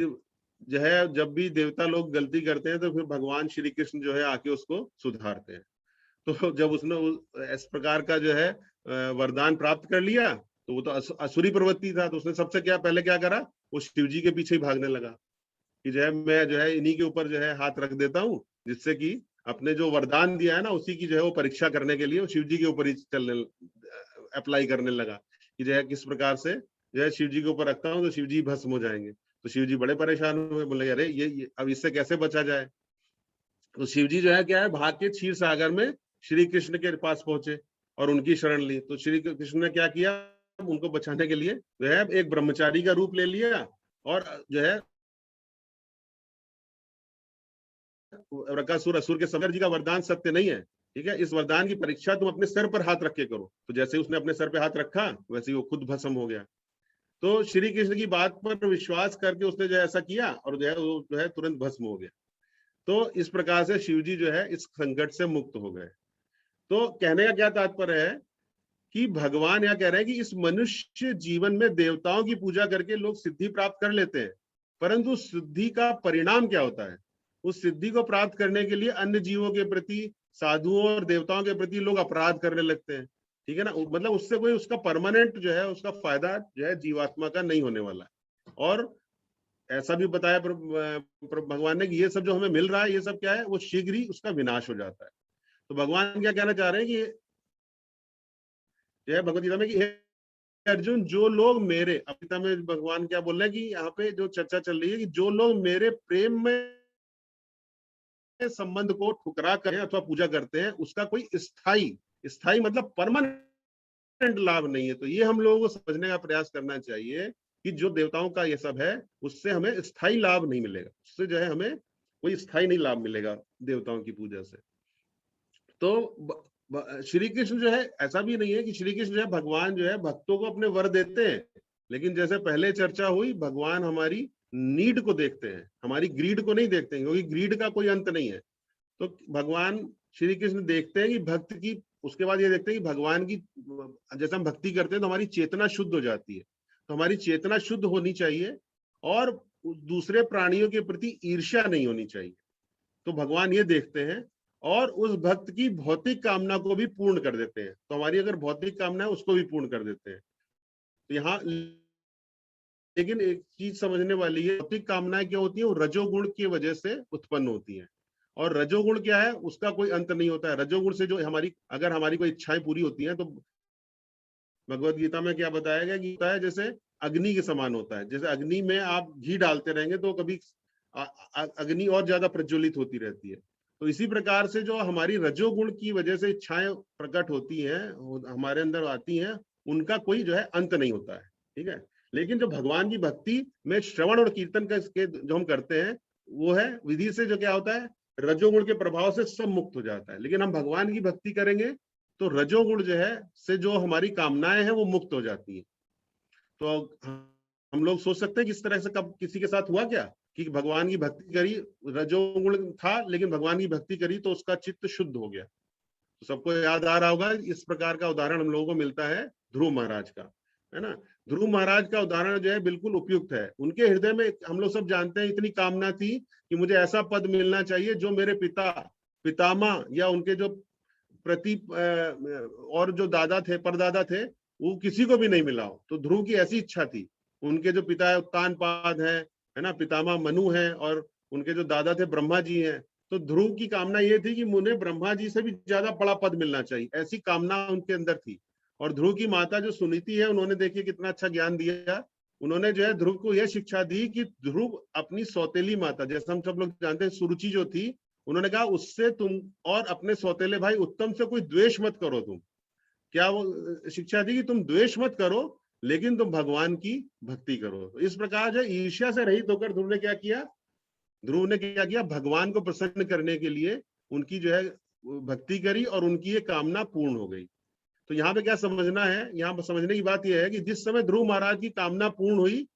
जो है जब भी देवता लोग गलती करते हैं तो फिर भगवान श्री कृष्ण जो है आके उसको सुधारते हैं। तो जब उसने इस प्रकार का जो है वरदान प्राप्त कर लिया, तो वो तो असुरी प्रवृत्ति था, तो उसने सबसे क्या पहले क्या करा, वो शिवजी के पीछे ही भागने लगा कि जो है मैं जो है इन्हीं के ऊपर जो है हाथ रख देता हूँ, जिससे कि अपने जो वरदान दिया है ना उसी की जो है वो परीक्षा करने के लिए वो शिव जी के ऊपर ही चलने अप्लाई करने लगा कि जो है किस प्रकार से जो है शिव जी के ऊपर रखता हूँ तो शिव जी भस्म हो जाएंगे। तो शिव जी बड़े परेशान हुए, बोले अरे ये अब इससे कैसे बचा जाए। तो शिव जी जो है क्या है भाग के क्षीर सागर में श्री कृष्ण के पास पहुंचे और उनकी शरण ली। तो श्री कृष्ण ने क्या किया, उनको बचाने के लिए जो है एक ब्रह्मचारी का रूप ले लिया, और जो है वृकासुर असुर के शंकर जी का वरदान सत्य नहीं है। ठीक है, इस वरदान की परीक्षा तुम अपने सर पर हाथ रख के करो। तो जैसे उसने अपने सर पे हाथ रखा वैसे ही वो खुद भस्म हो गया। तो श्री कृष्ण की बात पर विश्वास करके उसने जो है ऐसा किया और जो है वो जो है तुरंत भस्म हो गया। तो इस प्रकार से शिव जी जो है इस संकट से मुक्त हो गए। तो कहने का क्या तात्पर्य है कि भगवान यह कह रहे हैं कि इस मनुष्य जीवन में देवताओं की पूजा करके लोग सिद्धि प्राप्त कर लेते हैं, परंतु सिद्धि का परिणाम क्या होता है? उस सिद्धि को प्राप्त करने के लिए अन्य जीवों के प्रति, साधुओं और देवताओं के प्रति लोग अपराध करने लगते हैं। ठीक है ना, मतलब उससे कोई उसका परमानेंट जो है उसका फायदा जो है जीवात्मा का नहीं होने वाला है। और ऐसा भी बताया भगवान ने कि ये सब जो हमें मिल रहा है ये सब क्या है, वो शीघ्र ही उसका विनाश हो जाता है। तो भगवान क्या कहना चाह रहे हैं कि जो है भगवत गीता में कि अर्जुन, जो लोग मेरे, अब गीता में भगवान क्या बोल रहे हैं कि यहाँ पे जो चर्चा चल रही है कि जो लोग मेरे प्रेम में संबंध को ठुकरा कर अथवा पूजा करते हैं उसका कोई स्थायी स्थायी मतलब परमानेंट लाभ नहीं है। तो ये हम लोगों को समझने का प्रयास करना चाहिए कि जो देवताओं का ये सब है उससे हमें स्थायी लाभ नहीं मिलेगा, उससे जो है हमें कोई स्थायी नहीं लाभ मिलेगा देवताओं की पूजा से। तो श्री कृष्ण जो है ऐसा भी नहीं है कि श्री कृष्ण जो है भगवान जो है भक्तों को अपने वर देते हैं, लेकिन जैसे पहले चर्चा हुई भगवान हमारी नीड को देखते हैं, हमारी ग्रीड को नहीं देखते हैं, क्योंकि ग्रीड का कोई अंत नहीं है। तो भगवान श्री कृष्ण देखते हैं कि भक्त की, उसके बाद ये देखते हैं कि भगवान की जैसे हम भक्ति करते हैं तो हमारी चेतना शुद्ध हो जाती है। तो हमारी चेतना शुद्ध होनी चाहिए और दूसरे प्राणियों के प्रति ईर्ष्या नहीं होनी चाहिए। तो भगवान ये देखते हैं और उस भक्त की भौतिक कामना को भी पूर्ण कर देते हैं। तो हमारी अगर भौतिक कामना है उसको भी पूर्ण कर देते हैं। तो यहाँ लेकिन एक चीज समझने वाली है, भौतिक कामनाएं क्या होती है, वो रजोगुण की वजह से उत्पन्न होती हैं। और रजोगुण क्या है, उसका कोई अंत नहीं होता है। रजोगुण से जो हमारी, अगर हमारी कोई इच्छाएं पूरी होती हैं तो भगवत गीता में क्या बताया गया कि होता है जैसे अग्नि के समान होता है। जैसे अग्नि में आप घी डालते रहेंगे तो कभी अग्नि और ज्यादा प्रज्वलित होती रहती है। तो इसी प्रकार से जो हमारी रजोगुण की वजह से इच्छाएं प्रकट होती हैं, हमारे अंदर आती हैं, उनका कोई जो है अंत नहीं होता है। ठीक है, लेकिन जो भगवान की भक्ति में श्रवण और कीर्तन का जो हम करते हैं वो है विधि से, जो क्या होता है रजोगुण के प्रभाव से सब मुक्त हो जाता है। लेकिन हम भगवान की भक्ति करेंगे तो रजोगुण जो है से जो हमारी कामनाएं हैं वो मुक्त हो जाती है। तो हम लोग सोच सकते हैं कि इस तरह से कब किसी के साथ हुआ क्या कि भगवान की भक्ति करी, रजोगुण था लेकिन भगवान की भक्ति करी तो उसका चित्त शुद्ध हो गया। तो सबको याद आ रहा होगा, इस प्रकार का उदाहरण हम लोगों को मिलता है ध्रुव महाराज का, है ना। ध्रुव महाराज का उदाहरण जो है बिल्कुल उपयुक्त है। उनके हृदय में, हम लोग सब जानते हैं, इतनी कामना थी कि मुझे ऐसा पद मिलना चाहिए जो मेरे पिता, पितामह या उनके जो प्रति और जो दादा थे, परदादा थे, वो किसी को भी नहीं मिला हो। तो ध्रुव की ऐसी इच्छा थी। उनके जो पिता है उत्तानपाद है ना, पितामह मनु है, और उनके जो दादा थे ब्रह्मा जी हैं। तो ध्रुव की कामना ये थी कि मुझे ब्रह्मा जी से भी ज्यादा बड़ा पद मिलना चाहिए, ऐसी कामना उनके अंदर थी। और ध्रुव की माता जो सुनीति है, उन्होंने देखिए कितना अच्छा ज्ञान दिया। उन्होंने जो है ध्रुव को यह शिक्षा दी कि ध्रुव अपनी सौतेली माता, जैसे हम सब लोग जानते हैं सुरुचि जो थी, उन्होंने कहा उससे तुम और अपने सौतेले भाई उत्तम से कोई द्वेष मत करो। तुम क्या वो शिक्षा दी कि तुम द्वेष मत करो लेकिन तुम भगवान की भक्ति करो। तो इस प्रकार जो ईर्ष्या से रहित होकर ध्रुव ने क्या किया, भगवान को प्रसन्न करने के लिए उनकी जो है भक्ति करी और उनकी ये कामना पूर्ण हो गई। तो यहाँ पे क्या समझना है, यहाँ पर समझने की बात यह है कि जिस समय ध्रुव महाराज की कामना पूर्ण हुई,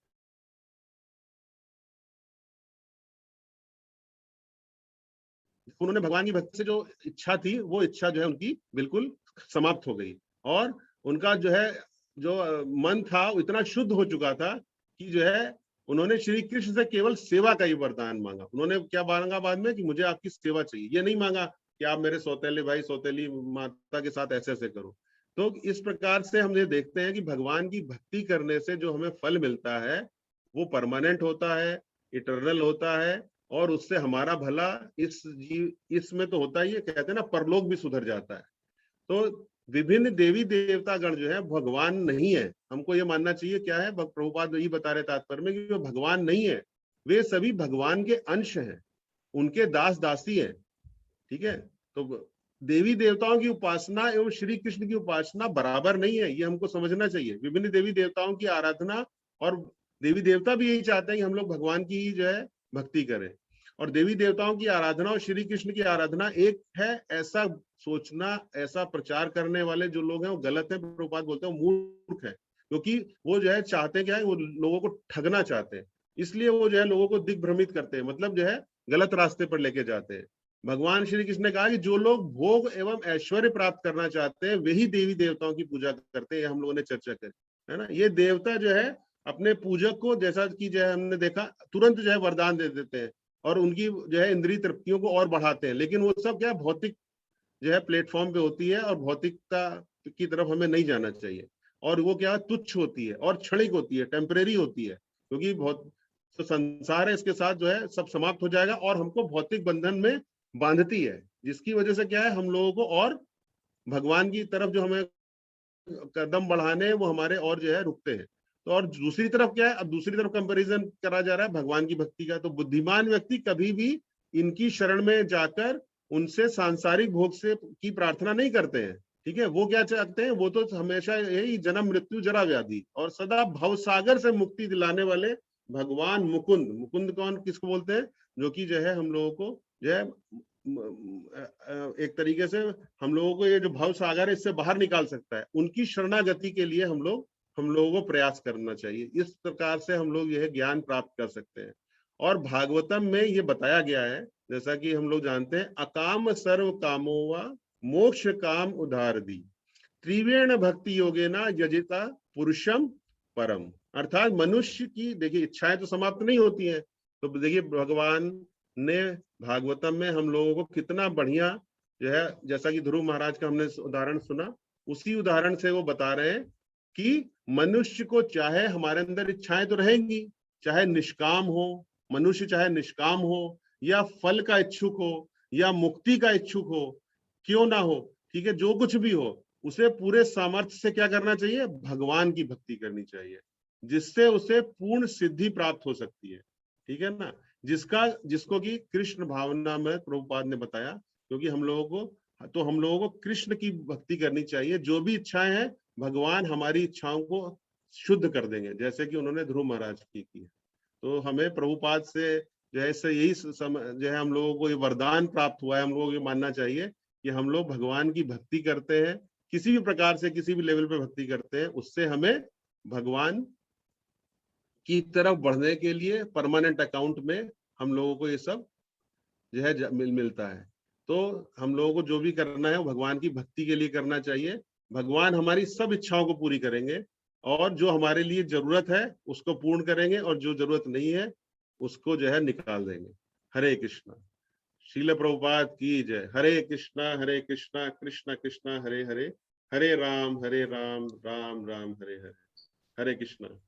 उन्होंने भगवान की भक्ति से जो इच्छा थी वो इच्छा जो है उनकी बिल्कुल समाप्त हो गई। और उनका जो है जो मन था वो इतना शुद्ध हो चुका था कि जो है उन्होंने श्री कृष्ण से केवल सेवा का ही वरदान मांगा। उन्होंने क्या मांगा बाद में कि मुझे आपकी सेवा चाहिए, ये नहीं मांगा कि आप मेरे सौतेले भाई सौतेली माता के साथ ऐसे ऐसे करो। तो इस प्रकार से हम ये देखते हैं कि भगवान की भक्ति करने से जो हमें फल मिलता है वो परमानेंट होता है, इटर्नल होता है, और उससे हमारा भला इसमें तो होता ही है, कहते हैं ना परलोक भी सुधर जाता है। तो विभिन्न देवी देवता गण जो है भगवान नहीं है, हमको ये मानना चाहिए क्या है, प्रभुपाद यही बता रहे तात्पर्य में कि वो भगवान नहीं है, वे सभी भगवान के अंश हैं, उनके दास दासी हैं। ठीक है, तो देवी देवताओं की उपासना एवं श्री कृष्ण की उपासना बराबर नहीं है, ये हमको समझना चाहिए। विभिन्न देवी देवताओं की आराधना, और देवी देवता भी यही चाहते हैं कि हम लोग भगवान की ही जो है भक्ति करें। और देवी देवताओं की आराधना और श्री कृष्ण की आराधना एक है, ऐसा सोचना, ऐसा प्रचार करने वाले जो लोग हैं वो गलत है। प्रभुपाद बोलते हैं मूर्ख है, क्योंकि वो जो है चाहते क्या है, वो लोगों को ठगना चाहते हैं, इसलिए वो जो है लोगों को दिग्भ्रमित करते हैं, मतलब जो है गलत रास्ते पर लेके जाते हैं। भगवान श्री कृष्ण ने कहा कि जो लोग भोग एवं ऐश्वर्य प्राप्त करना चाहते हैं वही देवी देवताओं की पूजा करते हैं। हम लोगों ने चर्चा करी है ना। ये देवता जो है अपने पूजक को, जैसा कि जो है हमने देखा, तुरंत जो है वरदान दे देते हैं और उनकी जो है इंद्रिय तृप्तियों को और बढ़ाते हैं, लेकिन वो सब क्या भौतिक जो है प्लेटफॉर्म पे होती है और भौतिकता की तरफ हमें नहीं जाना चाहिए। और वो क्या तुच्छ होती है और क्षणिक होती है, टेम्परेरी होती है, क्योंकि बहुत तो संसार है, इसके साथ जो है सब समाप्त हो जाएगा और हमको भौतिक बंधन में बांधती है, जिसकी वजह से क्या है हम लोगों को और भगवान की तरफ जो हमें कदम बढ़ाने हैं वो हमारे और जो है रुकते हैं। तो और दूसरी तरफ क्या है, अब दूसरी तरफ कंपैरिजन करा जा रहा है भगवान की भक्ति का। तो बुद्धिमान व्यक्ति कभी भी इनकी शरण में जाकर उनसे सांसारिक भोग से की प्रार्थना नहीं करते हैं, ठीक है। वो क्या चाहते हैं, वो तो हमेशा यही जन्म मृत्यु जरा व्याधि और सदा भवसागर से मुक्ति दिलाने वाले भगवान मुकुंद। मुकुंद कौन किसको बोलते हैं, जो कि जो है हम लोगों को जो है एक तरीके से हम लोगों को ये जो भव सागर है इससे बाहर निकाल सकता है, उनकी शरणागति के लिए हम लोगों को प्रयास करना चाहिए। इस प्रकार से हम लोग यह ज्ञान प्राप्त कर सकते हैं। और भागवतम में ये बताया गया है, जैसा कि हम लोग जानते हैं, अकाम सर्व कामो वा मोक्ष काम उधार दी त्रिवेण भक्ति योगेना यजिता पुरुषम परम। अर्थात मनुष्य की देखिए इच्छाएं तो समाप्त नहीं होती हैं। तो देखिए भगवान ने भागवतम में हम लोगों को कितना बढ़िया जो है, जैसा कि ध्रुव महाराज का हमने उदाहरण सुना, उसी उदाहरण से वो बता रहे हैं कि मनुष्य को चाहे हमारे अंदर इच्छाएं तो रहेंगी, चाहे निष्काम हो मनुष्य, चाहे निष्काम हो या फल का इच्छुक हो या मुक्ति का इच्छुक हो, क्यों ना हो, ठीक है, जो कुछ भी हो, उसे पूरे सामर्थ्य से क्या करना चाहिए, भगवान की भक्ति करनी चाहिए, जिससे उसे पूर्ण सिद्धि प्राप्त हो सकती है, ठीक है ना। जिसको कि कृष्ण भावना में प्रभुपाद ने बताया, क्योंकि हम लोगों को कृष्ण की भक्ति करनी चाहिए। जो भी इच्छाएं हैं भगवान हमारी इच्छाओं को शुद्ध कर देंगे, जैसे कि उन्होंने ध्रुव महाराज की। तो हमें प्रभुपाद से जो है इससे यही जो है हम लोगों को ये वरदान प्राप्त हुआ है। हम लोगों को ये मानना चाहिए कि हम लोग भगवान की भक्ति करते हैं, किसी भी प्रकार से किसी भी लेवल पे भक्ति करते हैं, उससे हमें भगवान की तरफ बढ़ने के लिए परमानेंट अकाउंट में हम लोगों को ये सब जो है मिलता है। तो हम लोगों को जो भी करना है वो भगवान की भक्ति के लिए करना चाहिए। भगवान हमारी सब इच्छाओं को पूरी करेंगे और जो हमारे लिए जरूरत है उसको पूर्ण करेंगे और जो जरूरत नहीं है उसको जो है निकाल देंगे। हरे कृष्णा। श्रील प्रभुपाद की जय। हरे कृष्णा कृष्णा कृष्णा हरे हरे, हरे राम राम राम हरे हरे। हरे कृष्णा।